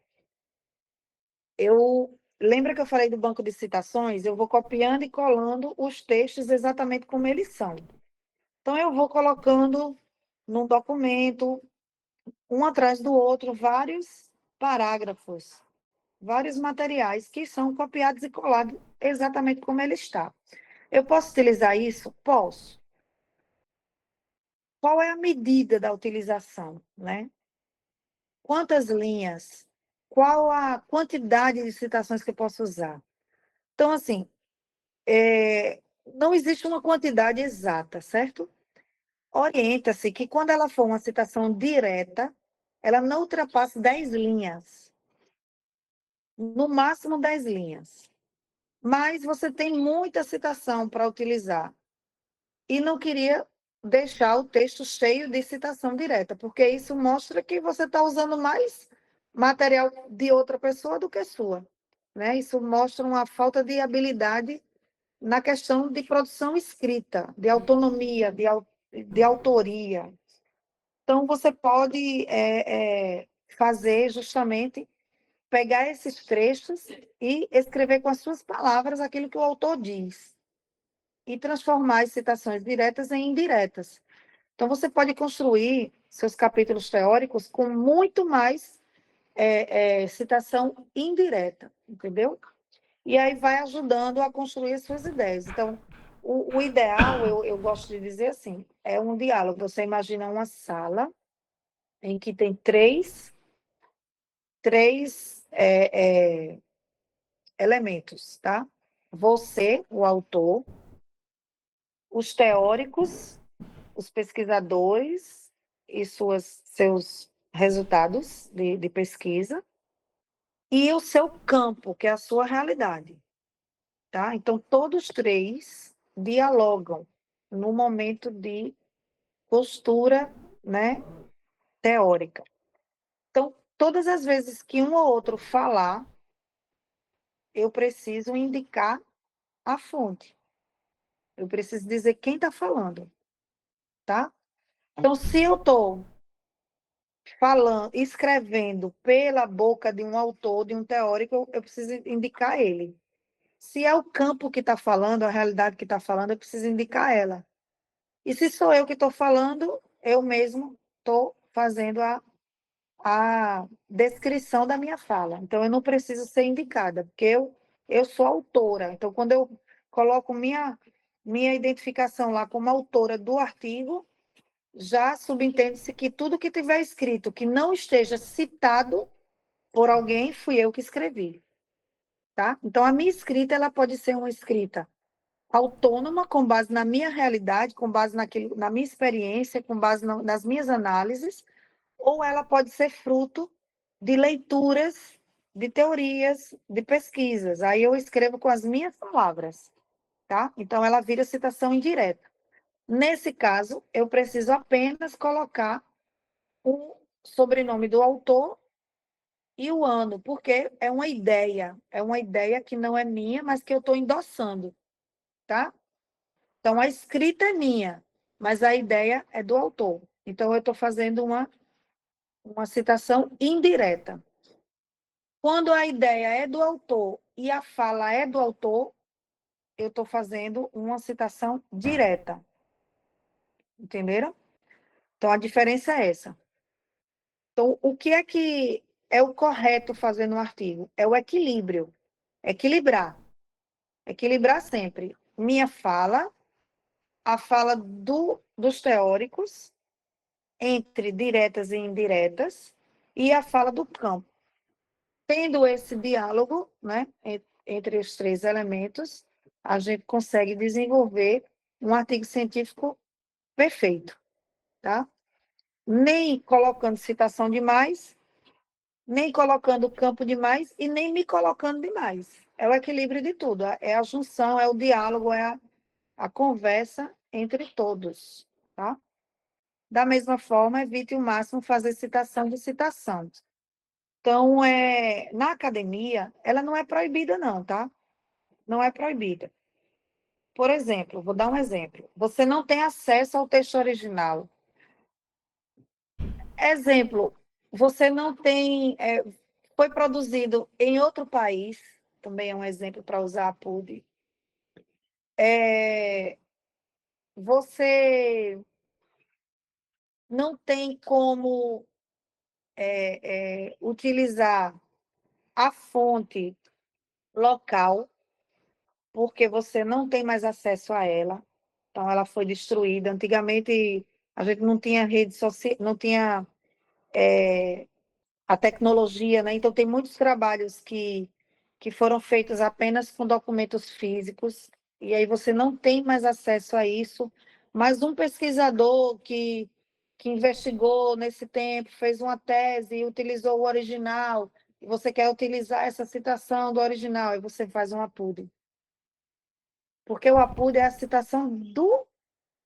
lembra que eu falei do banco de citações? Eu vou copiando e colando os textos exatamente como eles são. Então, eu vou colocando num documento, um atrás do outro, vários parágrafos, vários materiais que são copiados e colados exatamente como ele está. Eu posso utilizar isso? Posso. Qual é a medida da utilização, né? Quantas linhas? Qual a quantidade de citações que eu posso usar? Então, assim, não existe uma quantidade exata, certo? Orienta-se que quando ela for uma citação direta, ela não ultrapasse 10 linhas. No máximo 10 linhas. Mas você tem muita citação para utilizar. E não queria deixar o texto cheio de citação direta, porque isso mostra que você está usando mais material de outra pessoa do que sua, né? Isso mostra uma falta de habilidade na questão de produção escrita, de autonomia, de autoria. Então, você pode fazer justamente, pegar esses trechos e escrever com as suas palavras aquilo que o autor diz, e transformar as citações diretas em indiretas. Então, você pode construir seus capítulos teóricos com muito mais citação indireta, entendeu? E aí vai ajudando a construir as suas ideias. Então, o ideal, eu gosto de dizer assim, é um diálogo. Você imagina uma sala em que tem três elementos, tá? Você, o autor, os teóricos, os pesquisadores e seus resultados de pesquisa, e o seu campo, que é a sua realidade, tá? Então, todos três dialogam no momento de postura, né, teórica. Então, todas as vezes que um ou outro falar, eu preciso indicar a fonte. Eu preciso dizer quem está falando, tá? Então, se eu estou falando, escrevendo pela boca de um autor, de um teórico, eu preciso indicar ele. Se é o campo que está falando, a realidade que está falando, eu preciso indicar ela. E se sou eu que estou falando, eu mesmo estou fazendo a descrição da minha fala. Então, eu não preciso ser indicada, porque eu sou autora. Então, quando eu coloco minha identificação lá como autora do artigo, já subentende-se que tudo que tiver escrito que não esteja citado por alguém, fui eu que escrevi, tá? Então, a minha escrita, ela pode ser uma escrita autônoma, com base na minha realidade, com base na minha experiência, com base nas minhas análises, ou ela pode ser fruto de leituras, de teorias, de pesquisas. Aí eu escrevo com as minhas palavras, tá? Então, ela vira citação indireta. Nesse caso, eu preciso apenas colocar o sobrenome do autor e o ano, porque é uma ideia que não é minha, mas que eu estou endossando, tá? Então, a escrita é minha, mas a ideia é do autor. Então, eu estou fazendo uma citação indireta. Quando a ideia é do autor e a fala é do autor, eu estou fazendo uma citação direta. Entenderam? Então, a diferença é essa. Então, o que é o correto fazer no artigo? É o equilíbrio. Equilibrar. Equilibrar sempre. Minha fala, a fala dos teóricos, entre diretas e indiretas, e a fala do campo. Tendo esse diálogo, né, entre os três elementos, a gente consegue desenvolver um artigo científico perfeito, tá? Nem colocando citação demais, nem colocando campo demais e nem me colocando demais. É o equilíbrio de tudo, é a junção, é o diálogo, é a conversa entre todos, tá? Da mesma forma, evite o máximo fazer citação de citação. Então, na academia, ela não é proibida não, tá? Não é proibida. Por exemplo, vou dar um exemplo. Você não tem acesso ao texto original. Exemplo, você não tem... foi produzido em outro país, também é um exemplo para usar a PUD. Você não tem como utilizar a fonte local, porque você não tem mais acesso a ela. Então, ela foi destruída. Antigamente, a gente não tinha rede social, não tinha a tecnologia, né? Então, tem muitos trabalhos que foram feitos apenas com documentos físicos, e aí você não tem mais acesso a isso. Mas um pesquisador que investigou nesse tempo, fez uma tese e utilizou o original, e você quer utilizar essa citação do original, e você faz um APUD. Porque o APUD é a citação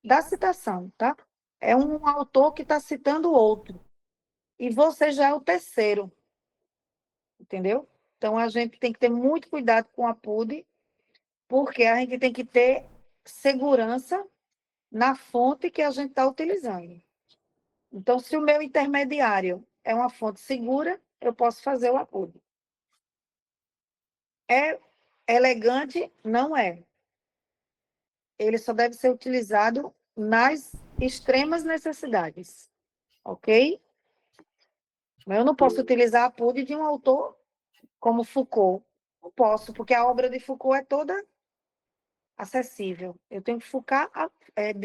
da citação, tá? É um autor que está citando outro. E você já é o terceiro, entendeu? Então, a gente tem que ter muito cuidado com a PUD, porque a gente tem que ter segurança na fonte que a gente está utilizando. Então, se o meu intermediário é uma fonte segura, eu posso fazer o APUD. É elegante? Não é. Ele só deve ser utilizado nas extremas necessidades, ok? Mas eu não posso utilizar a PUD de um autor como Foucault. Não posso, porque a obra de Foucault é toda acessível. Eu tenho que focar,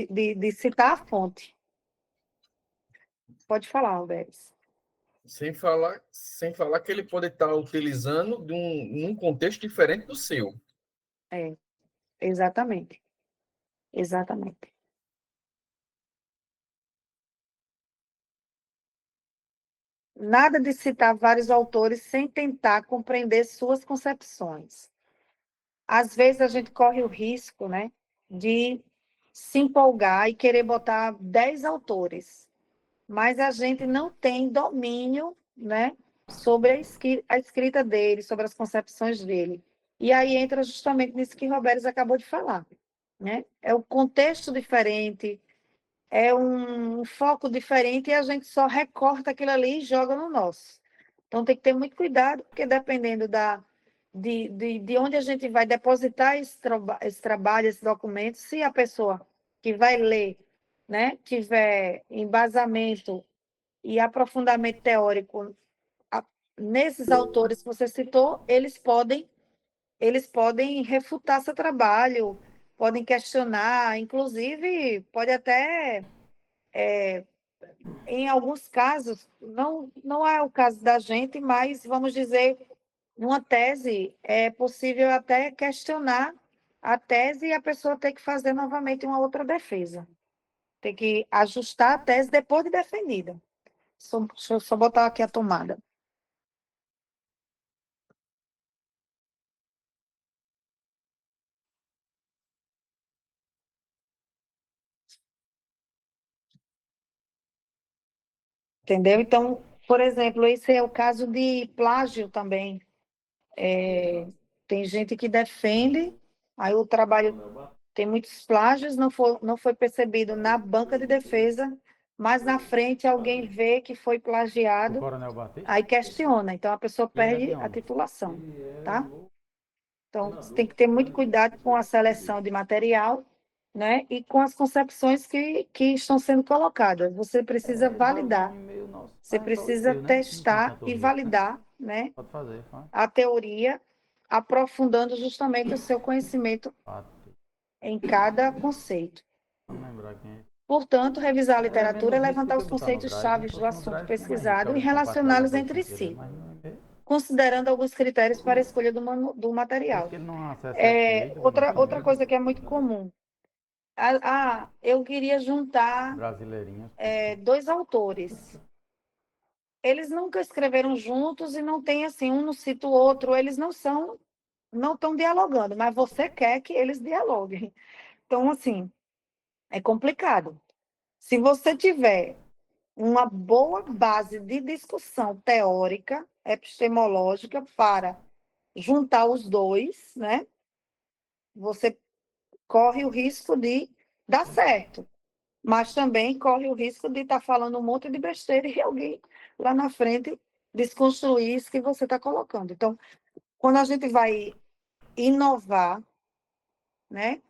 de citar a fonte. Pode falar, Alberes. Sem falar que ele pode estar utilizando num contexto diferente do seu. Exatamente. Exatamente. Nada de citar vários autores sem tentar compreender suas concepções. Às vezes a gente corre o risco, né, de se empolgar e querer botar 10 autores, mas a gente não tem domínio, né, sobre a escrita dele, sobre as concepções dele. E aí entra justamente nisso que Roberto acabou de falar, né? É o contexto diferente, é um foco diferente e a gente só recorta aquilo ali e joga no nosso. Então tem que ter muito cuidado, porque dependendo de onde a gente vai depositar esse trabalho, esse documento, se a pessoa que vai ler, né, tiver embasamento e aprofundamento teórico nesses autores que você citou, eles podem refutar seu trabalho, podem questionar, inclusive pode até, em alguns casos, não é o caso da gente, mas vamos dizer, numa tese, é possível até questionar a tese e a pessoa ter que fazer novamente uma outra defesa. Tem que ajustar a tese depois de defendida. Deixa eu só botar aqui a tomada. Entendeu? Então, por exemplo, esse é o caso de plágio também. Tem gente que defende, aí o trabalho tem muitos plágios, não foi percebido na banca de defesa, mas na frente alguém vê que foi plagiado, aí questiona. Então, a pessoa perde a titulação, tá? Então, você tem que ter muito cuidado com a seleção de material né? E com as concepções que estão sendo colocadas. Você precisa validar, você precisa testar e validar, né? Pode fazer, fala. A teoria, aprofundando justamente o seu conhecimento em cada conceito. Vamos lembrar quem é. Portanto, revisar a literatura é menos levantar os risco que botar no conceitos Drive. chaves Se do fosse no assunto Drive, pesquisado e tinha mais compartilhar relacioná-los depois entre sem querer, si, mas no e-mail, considerando alguns critérios para a escolha do material. porque ele não acessa direito, eu vou no Outra e-mail, coisa que é muito comum. Eu queria juntar brasileirinho. 2 autores. Eles nunca escreveram juntos e não tem assim, um não cita o outro, eles não estão dialogando, mas você quer que eles dialoguem. Então, assim, é complicado. Se você tiver uma boa base de discussão teórica, epistemológica, para juntar os dois, né? Você corre o risco de dar certo, mas também corre o risco de estar falando um monte de besteira e alguém lá na frente desconstruir isso que você está colocando. Então, quando a gente vai inovar, né,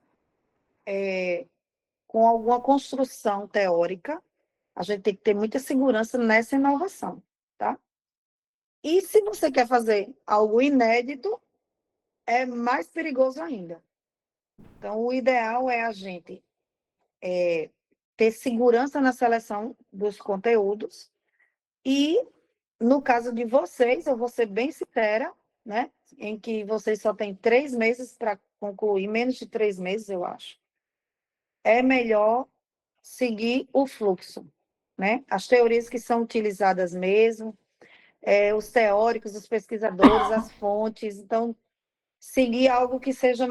com alguma construção teórica, a gente tem que ter muita segurança nessa inovação, tá? E se você quer fazer algo inédito, é mais perigoso ainda. Então, o ideal é a gente ter segurança na seleção dos conteúdos e, no caso de vocês, eu vou ser bem sincera, né? Em que vocês só têm 3 meses para concluir, menos de 3 meses, eu acho. É melhor seguir o fluxo, né? As teorias que são utilizadas mesmo, os teóricos, os pesquisadores, as fontes. Então, seguir algo que seja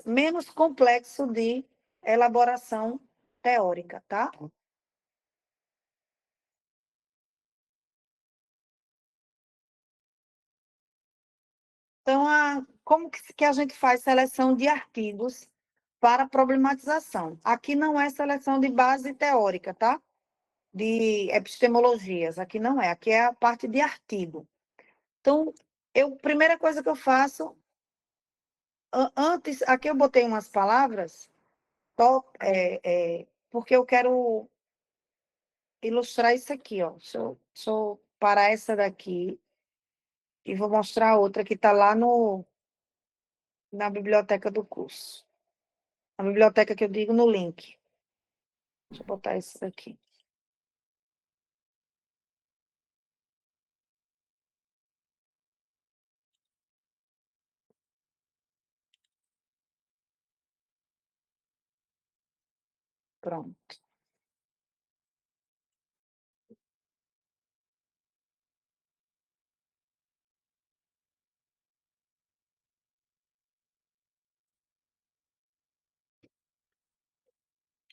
menos complexo de elaboração teórica, tá? Então, como que a gente faz seleção de artigos para problematização? Aqui não é seleção de base teórica, tá? De epistemologias, aqui não é, aqui é a parte de artigo. Então, primeira coisa que eu faço, antes, aqui eu botei umas palavras, porque eu quero ilustrar isso aqui, ó. Deixa eu parar essa daqui e vou mostrar outra que está lá na biblioteca do curso. A biblioteca que eu digo no link. Deixa eu botar isso aqui. Pronto.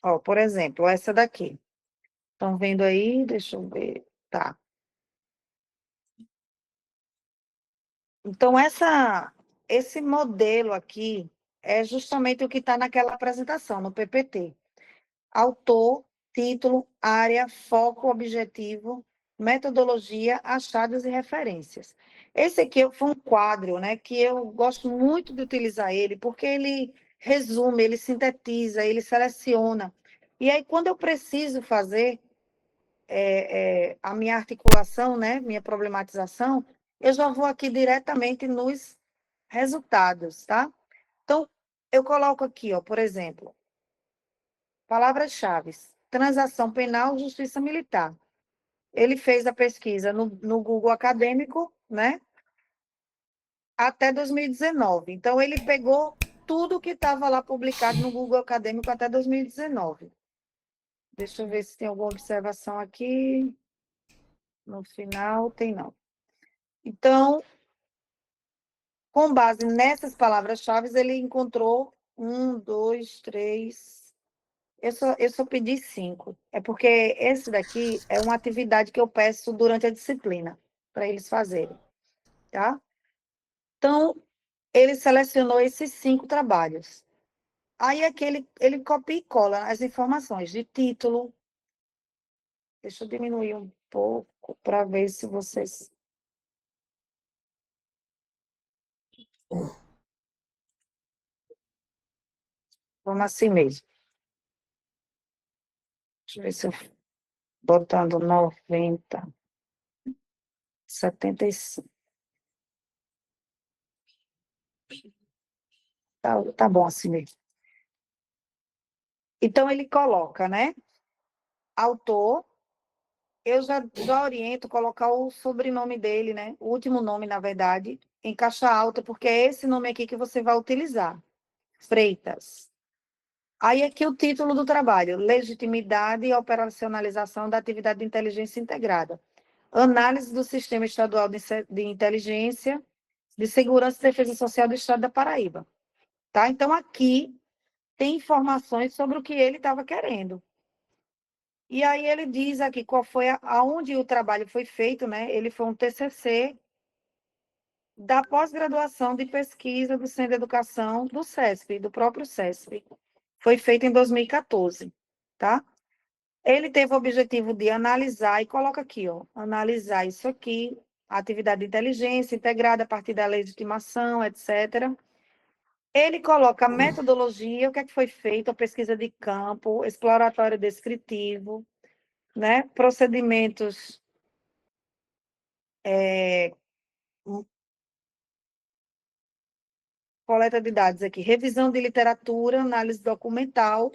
Ó, por exemplo, essa daqui. Estão vendo aí? Deixa eu ver. Tá. Então, esse modelo aqui é justamente o que está naquela apresentação, no PPT. Autor, título, área, foco, objetivo, metodologia, achados e referências. Esse aqui foi um quadro, né, que eu gosto muito de utilizar ele, porque ele resume, ele sintetiza, ele seleciona. E aí, quando eu preciso fazer a minha articulação, né, minha problematização, eu já vou aqui diretamente nos resultados, tá? Então, eu coloco aqui, ó, por exemplo, palavras-chave: transação penal, justiça militar. Ele fez a pesquisa no Google Acadêmico, né, até 2019. Então, ele pegou tudo que estava lá publicado no Google Acadêmico até 2019. Deixa eu ver se tem alguma observação aqui. No final, tem não. Então, com base nessas palavras-chave, ele encontrou 1, 2, 3. Eu só pedi 5. É porque esse daqui é uma atividade que eu peço durante a disciplina, para eles fazerem, tá? Então, ele selecionou esses 5 trabalhos. Aí aqui ele copia e cola as informações de título. Deixa eu diminuir um pouco para ver se vocês. Vamos assim mesmo. Deixa eu ver se eu botando 90, 75. Tá bom assim mesmo. Então, ele coloca, né? Autor, eu já oriento colocar o sobrenome dele, né? O último nome, na verdade, em caixa alta, porque é esse nome aqui que você vai utilizar. Freitas. Aí aqui o título do trabalho: Legitimidade e operacionalização da atividade de inteligência integrada. Análise do Sistema Estadual de Inteligência de Segurança e Defesa Social do Estado da Paraíba. Tá? Então, aqui tem informações sobre o que ele estava querendo. E aí ele diz aqui qual foi aonde o trabalho foi feito, né? Ele foi um TCC da pós-graduação de pesquisa do Centro de Educação do SESP, do próprio SESP. Foi feito em 2014, tá? Ele teve o objetivo de analisar, e coloca aqui, ó, analisar isso aqui, a atividade de inteligência integrada a partir da legitimação, etc. Ele coloca a metodologia, o que é que foi feito, a pesquisa de campo, exploratório descritivo, né? Procedimentos, coleta de dados aqui, revisão de literatura, análise documental,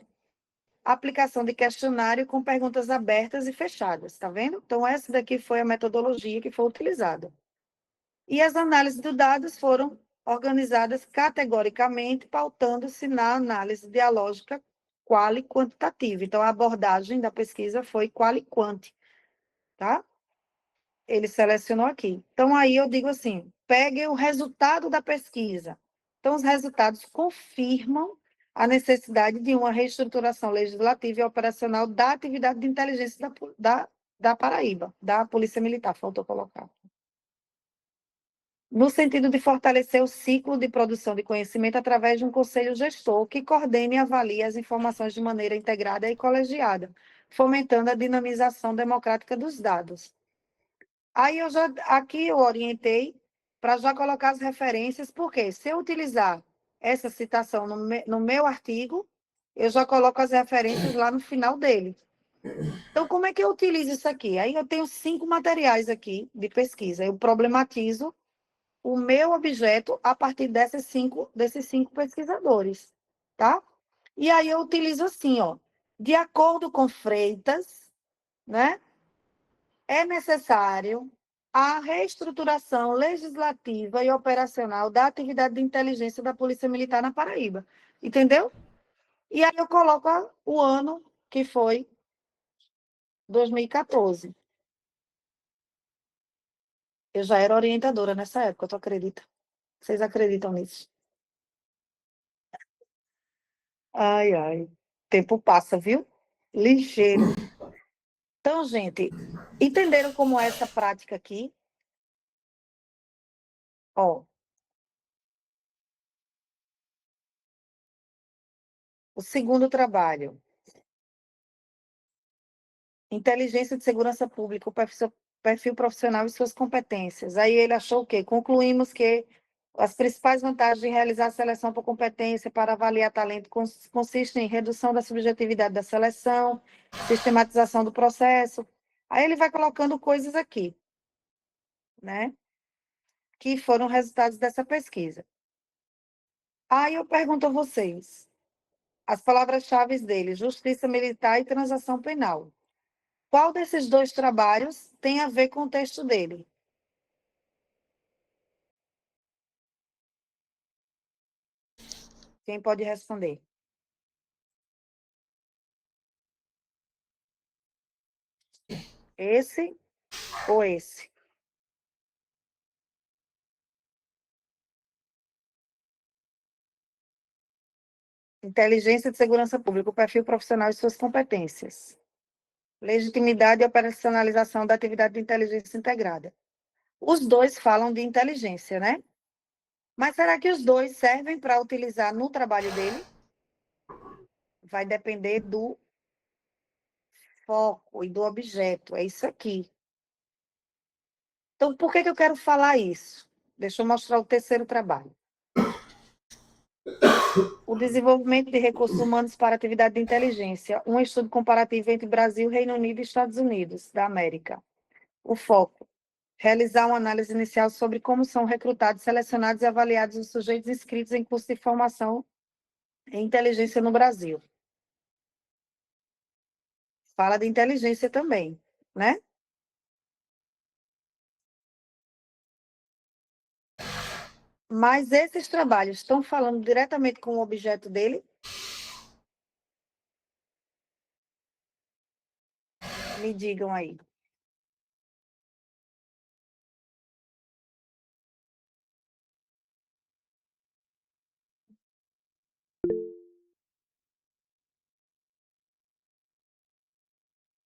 aplicação de questionário com perguntas abertas e fechadas, tá vendo? Então, essa daqui foi a metodologia que foi utilizada. E as análises de dados foram organizadas categoricamente, pautando-se na análise dialógica quali quantitativa. Então, a abordagem da pesquisa foi quali quanti, tá? Ele selecionou aqui. Então, aí eu digo assim, pegue o resultado da pesquisa. Então, os resultados confirmam a necessidade de uma reestruturação legislativa e operacional da atividade de inteligência da Paraíba, da Polícia Militar, faltou colocar. No sentido de fortalecer o ciclo de produção de conhecimento através de um conselho gestor que coordene e avalie as informações de maneira integrada e colegiada, fomentando a dinamização democrática dos dados. Aí aqui eu orientei para já colocar as referências, porque se eu utilizar essa citação no meu artigo, eu já coloco as referências lá no final dele. Então, como é que eu utilizo isso aqui? Aí eu tenho 5 materiais aqui de pesquisa. Eu problematizo o meu objeto a partir desses cinco pesquisadores, tá? E aí eu utilizo assim, ó, de acordo com Freitas, né? É necessário a reestruturação legislativa e operacional da atividade de inteligência da Polícia Militar na Paraíba. Entendeu? E aí eu coloco o ano que foi 2014. Eu já era orientadora nessa época, tu acredita? Vocês acreditam nisso? Ai, ai. Tempo passa, viu? Ligeiro. Então, gente, entenderam como é essa prática aqui? Ó, o segundo trabalho. Inteligência de segurança pública, o perfil profissional e suas competências. Aí ele achou o quê? Concluímos que as principais vantagens de realizar a seleção por competência para avaliar talento consistem em redução da subjetividade da seleção, sistematização do processo. Aí ele vai colocando coisas aqui, né? Que foram resultados dessa pesquisa. Aí eu pergunto a vocês, as palavras-chave dele, justiça militar e transação penal. Qual desses 2 trabalhos tem a ver com o texto dele? Quem pode responder? Esse ou esse? Inteligência de segurança pública, o perfil profissional e suas competências. Legitimidade e operacionalização da atividade de inteligência integrada. Os 2 falam de inteligência, né? Mas será que os 2 servem para utilizar no trabalho dele? Vai depender do foco e do objeto. É isso aqui. Então, por que eu quero falar isso? Deixa eu mostrar o terceiro trabalho. O desenvolvimento de recursos humanos para atividade de inteligência, um estudo comparativo entre Brasil, Reino Unido e Estados Unidos da América. O foco, realizar uma análise inicial sobre como são recrutados, selecionados e avaliados os sujeitos inscritos em curso de formação em inteligência no Brasil. Fala de inteligência também, né? Mas esses trabalhos estão falando diretamente com o objeto dele? Me digam aí.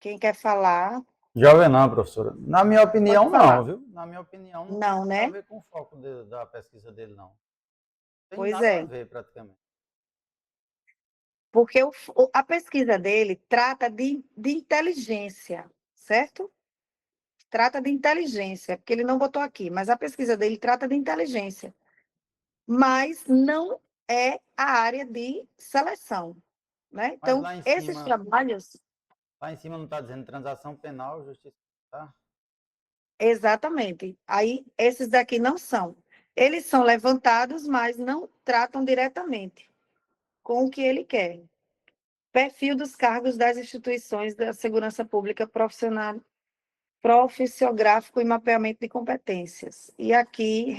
Quem quer falar? Jovem não, professora. Na minha opinião, não, viu? Na minha opinião, não tem né? nada a ver com o foco da pesquisa dele, não. Tem Pois nada é. a ver, praticamente. Porque a pesquisa dele trata de inteligência, certo? Trata de inteligência, porque ele não botou aqui, mas a pesquisa dele trata de inteligência. Mas não é a área de seleção, né? Mas Então, lá em esses cima, trabalhos... lá em cima não está dizendo transação penal, justiça, tá? Exatamente. Aí, esses daqui não são. Eles são levantados, mas não tratam diretamente com o que ele quer. Perfil dos cargos das instituições da segurança pública profissional, profissiográfico e mapeamento de competências. E aqui,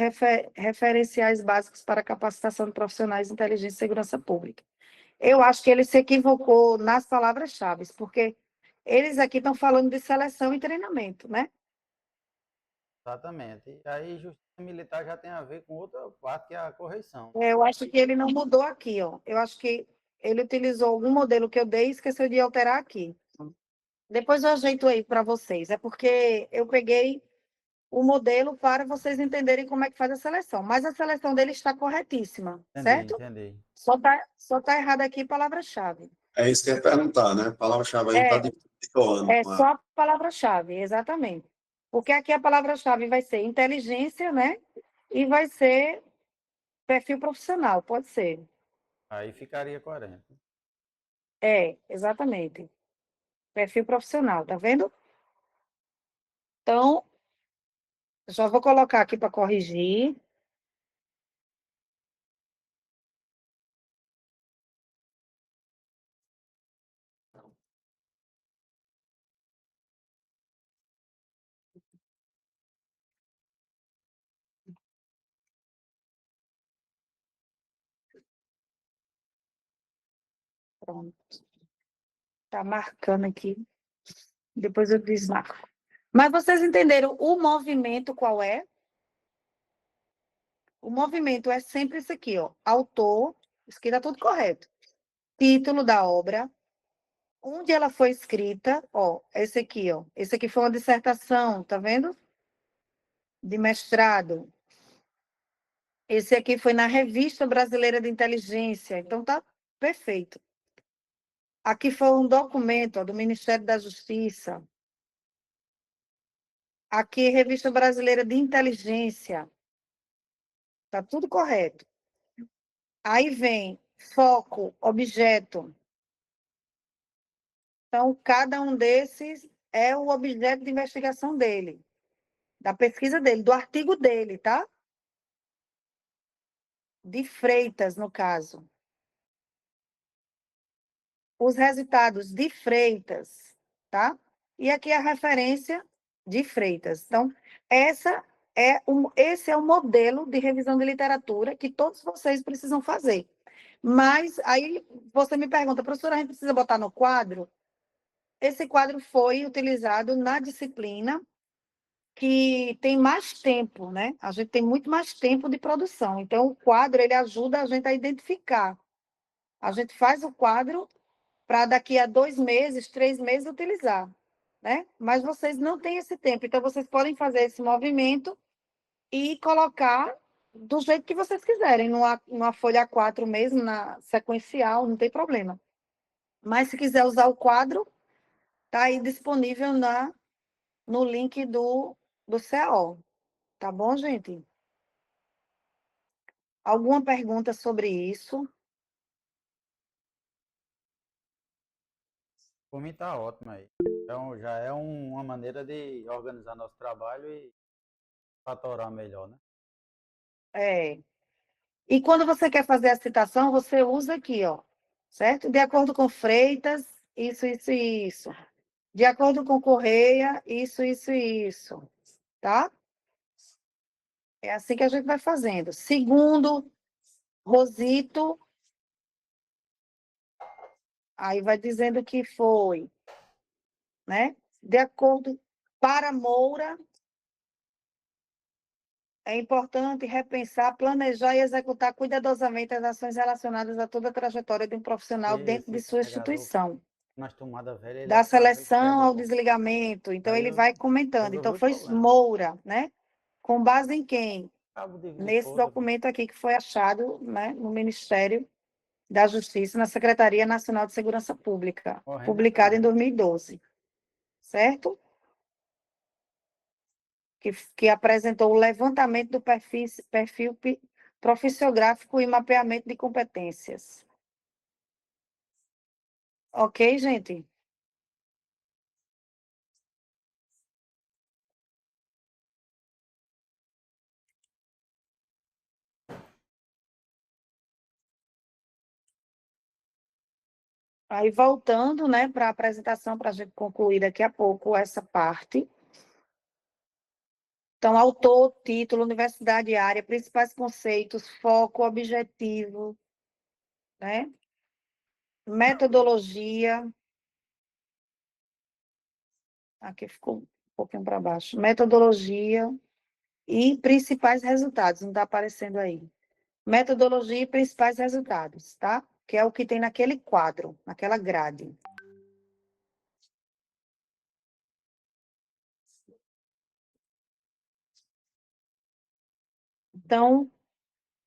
referenciais básicos para capacitação de profissionais de inteligência e segurança pública. Eu acho que ele se equivocou nas palavras-chave, porque eles aqui estão falando de seleção e treinamento, né? Exatamente. E aí, justiça militar já tem a ver com outra parte, que é a correição. Eu acho que ele não mudou aqui, ó. Eu acho que ele utilizou algum modelo que eu dei e esqueceu de alterar aqui. Depois eu ajeito aí para vocês. É porque eu peguei o modelo para vocês entenderem como é que faz a seleção. Mas a seleção dele está corretíssima, certo? Entendi. Só tá errado aqui palavra-chave. É isso que eu ia perguntar, né? Palavra-chave aí está decorando. É só a palavra-chave, exatamente. Porque aqui a palavra-chave vai ser inteligência, né? E vai ser perfil profissional, pode ser. Aí ficaria coerente. Exatamente. Perfil profissional, tá vendo? Então, já vou colocar aqui para corrigir. Pronto. Tá marcando aqui. Depois eu desmarco. Mas vocês entenderam o movimento qual é? O movimento é sempre isso aqui, ó. Autor, isso aqui tá tudo correto. Título da obra, onde ela foi escrita, ó, esse aqui, ó. Esse aqui foi uma dissertação, tá vendo? De mestrado. Esse aqui foi na Revista Brasileira de Inteligência, então tá perfeito. Aqui foi um documento, ó, do Ministério da Justiça. Aqui, Revista Brasileira de Inteligência. Tá tudo correto. Aí vem foco, objeto. Então, cada um desses é o objeto de investigação dele, da pesquisa dele, do artigo dele, tá? De Freitas, no caso. Os resultados de Freitas, tá? E aqui a referência de Freitas. Então, esse é o modelo de revisão de literatura que todos vocês precisam fazer. Mas aí você me pergunta, professora, a gente precisa botar no quadro? Esse quadro foi utilizado na disciplina que tem mais tempo, né? A gente tem muito mais tempo de produção. Então, o quadro, ele ajuda a gente a identificar. A gente faz o quadro para daqui a 2 meses, 3 meses utilizar, né? Mas vocês não têm esse tempo, então vocês podem fazer esse movimento e colocar do jeito que vocês quiserem, numa folha A4 mesmo, na sequencial, não tem problema. Mas se quiser usar o quadro, tá aí disponível no link do CO. Tá bom, gente? Alguma pergunta sobre isso? Por mim tá ótimo aí. Então já é uma maneira de organizar nosso trabalho e fatorar melhor, né? É. E quando você quer fazer a citação, você usa aqui, ó, certo? De acordo com Freitas, isso, isso e isso. De acordo com Correia, isso, isso e isso. Tá? É assim que a gente vai fazendo. Segundo Rosito, aí vai dizendo que foi, né? De acordo para Moura, é importante repensar, planejar e executar cuidadosamente as ações relacionadas a toda a trajetória de um profissional dentro de Esse sua carregador instituição. nas tomadas velhas, ele é Da fraco, ele seleção quebra, ao pô. desligamento. Então, Aí ele eu vai comentando. resolvi Então, o foi problema. Moura, né? Com base em quem? Cabo de Nesse força, pô. documento aqui que foi achado, né, no Ministério da Justiça, na Secretaria Nacional de Segurança Pública, Correndo publicado em também. 2012, certo? Que apresentou o levantamento do perfil profissiográfico e mapeamento de competências. Ok, gente? Aí, voltando, né, para a apresentação, para a gente concluir daqui a pouco essa parte. Então, autor, título, universidade, área, principais conceitos, foco, objetivo, né? Metodologia. Aqui ficou um pouquinho para baixo. Metodologia e principais resultados. Não está aparecendo aí. Metodologia e principais resultados, tá? Que é o que tem naquele quadro, naquela grade. Então,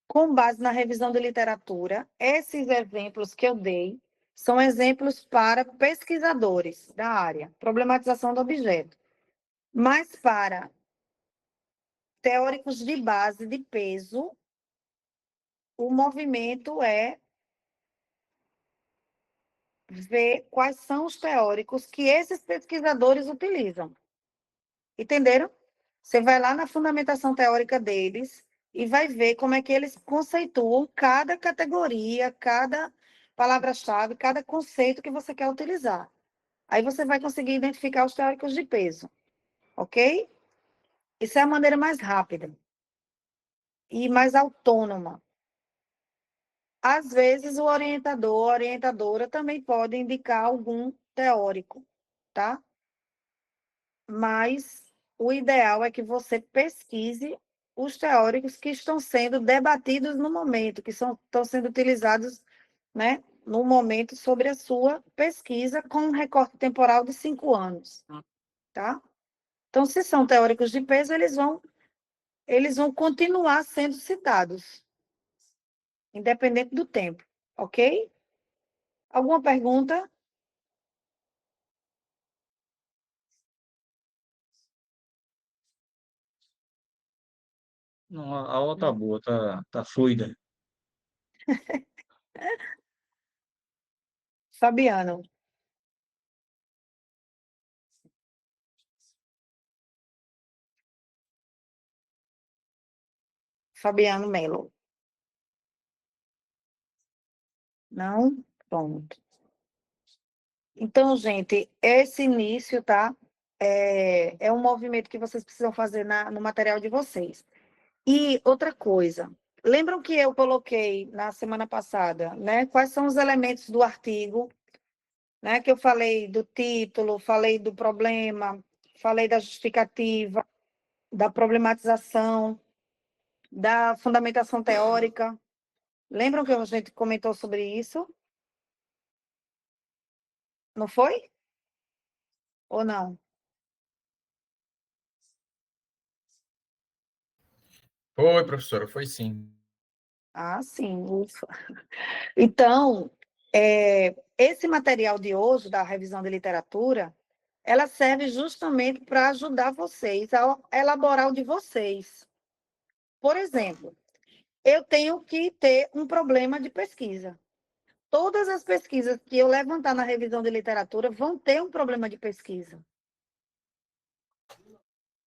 com base na revisão de literatura, esses exemplos que eu dei são exemplos para pesquisadores da área, problematização do objeto. Mas para teóricos de base de peso, o movimento é ver quais são os teóricos que esses pesquisadores utilizam. Entenderam? Você vai lá na fundamentação teórica deles e vai ver como é que eles conceituam cada categoria, cada palavra-chave, cada conceito que você quer utilizar. Aí você vai conseguir identificar os teóricos de peso, ok? Isso é a maneira mais rápida e mais autônoma. Às vezes, o orientador, a orientadora também pode indicar algum teórico, tá? Mas o ideal é que você pesquise os teóricos que estão sendo debatidos no momento, que estão sendo utilizados, né, no momento sobre a sua pesquisa, com um recorte temporal de 5 anos, tá? Então, se são teóricos de peso, eles vão continuar sendo citados, independente do tempo, ok? Alguma pergunta? Não, a aula tá boa, tá fluida. Fabiano. Fabiano Melo. Não? Pronto. Então, gente, esse início, tá? É um movimento que vocês precisam fazer no material de vocês. E outra coisa, lembram que eu coloquei na semana passada, né? Quais são os elementos do artigo, né? Que eu falei do título, falei do problema, falei da justificativa, da problematização, da fundamentação teórica. Lembram que a gente comentou sobre isso? Não foi? Ou não? Foi, professora, foi sim. Ah, sim, ufa. Então, esse material de hoje, da revisão de literatura, ela serve justamente para ajudar vocês a elaborar o de vocês. Por exemplo, eu tenho que ter um problema de pesquisa. Todas as pesquisas que eu levantar na revisão de literatura vão ter um problema de pesquisa.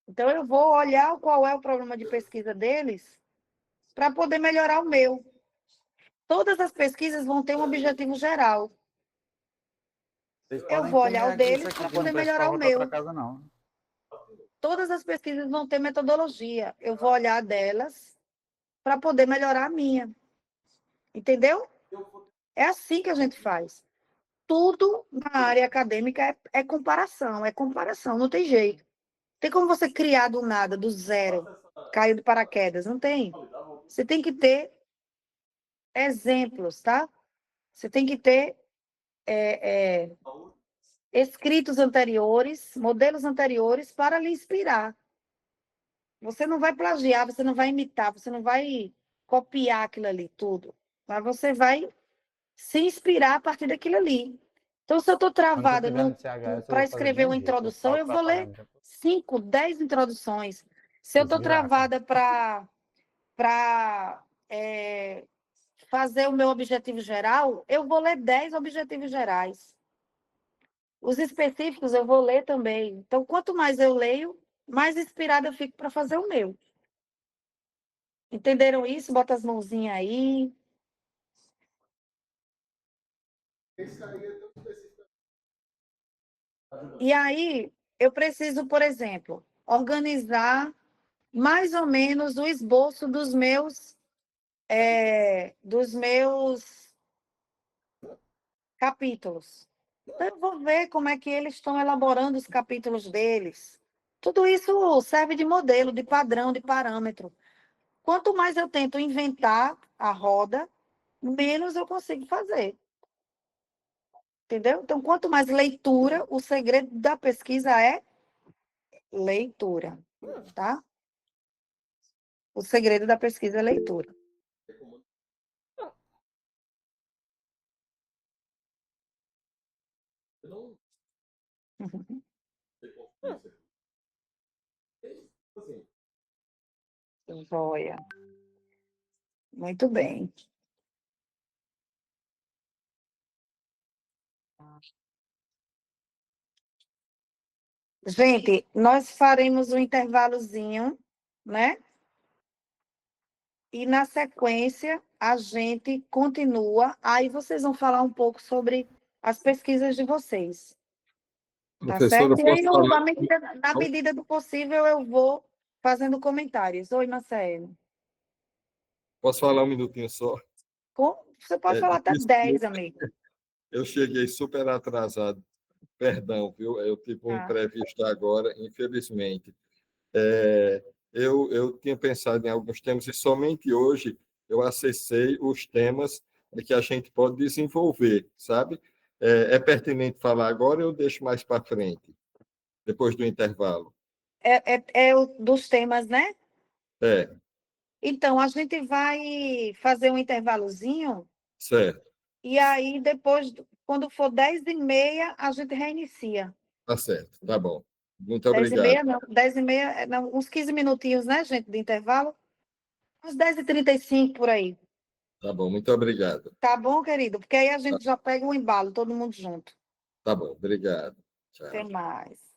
Então, eu vou olhar qual é o problema de pesquisa deles para poder melhorar o meu. Todas as pesquisas vão ter um objetivo geral. Eu vou olhar o deles para poder melhorar o meu. Todas as pesquisas vão ter metodologia. Eu vou olhar delas para poder melhorar a minha. Entendeu? É assim que a gente faz. Tudo na área acadêmica é comparação, não tem jeito. Tem como você criar do nada, do zero, cair de paraquedas, não tem. Você tem que ter exemplos, tá? Você tem que ter escritos anteriores, modelos anteriores para lhe inspirar. Você não vai plagiar, você não vai imitar, você não vai copiar aquilo ali tudo, mas você vai se inspirar a partir daquilo ali. Então, se eu estou travada para escrever uma introdução, eu vou ler 5, 10 introduções. Se eu estou travada para fazer o meu objetivo geral, eu vou ler 10 objetivos gerais. Os específicos eu vou ler também. Então, quanto mais eu leio, mais inspirada eu fico para fazer o meu. Entenderam isso? Bota as mãozinhas aí. E aí, eu preciso, por exemplo, organizar mais ou menos o esboço dos meus capítulos. Então, eu vou ver como é que eles estão elaborando os capítulos deles. Tudo isso serve de modelo, de padrão, de parâmetro. Quanto mais eu tento inventar a roda, menos eu consigo fazer. Entendeu? Então, quanto mais leitura, o segredo da pesquisa é leitura, tá? O segredo da pesquisa é leitura. Joia. Muito bem. Gente, nós faremos um intervalozinho, né? E na sequência a gente continua. Aí vocês vão falar um pouco sobre as pesquisas de vocês. Tá Professora, certo? E aí, na medida do possível, eu vou fazendo comentários. Oi, Marcelo. posso falar um minutinho só? Você pode falar até 10, amigo. Eu cheguei super atrasado. Perdão, viu? Eu tive uma entrevista agora, infelizmente. Eu tinha pensado em alguns temas e somente hoje eu acessei os temas que a gente pode desenvolver, sabe? É pertinente falar agora ou eu deixo mais para frente, depois do intervalo? É dos temas, né? É, Então, a gente vai fazer um intervalozinho certo. e aí, depois, quando for 10h30, a gente reinicia. Tá certo, tá bom. Muito 10h30, obrigado. não. 10h30, não, uns 15 minutinhos, né, gente, de intervalo? Uns 10h35 por aí. Tá bom, muito obrigado. Tá bom, querido? Porque aí a gente já pega um embalo, todo mundo junto. Tá bom, obrigado. Tchau. Até mais.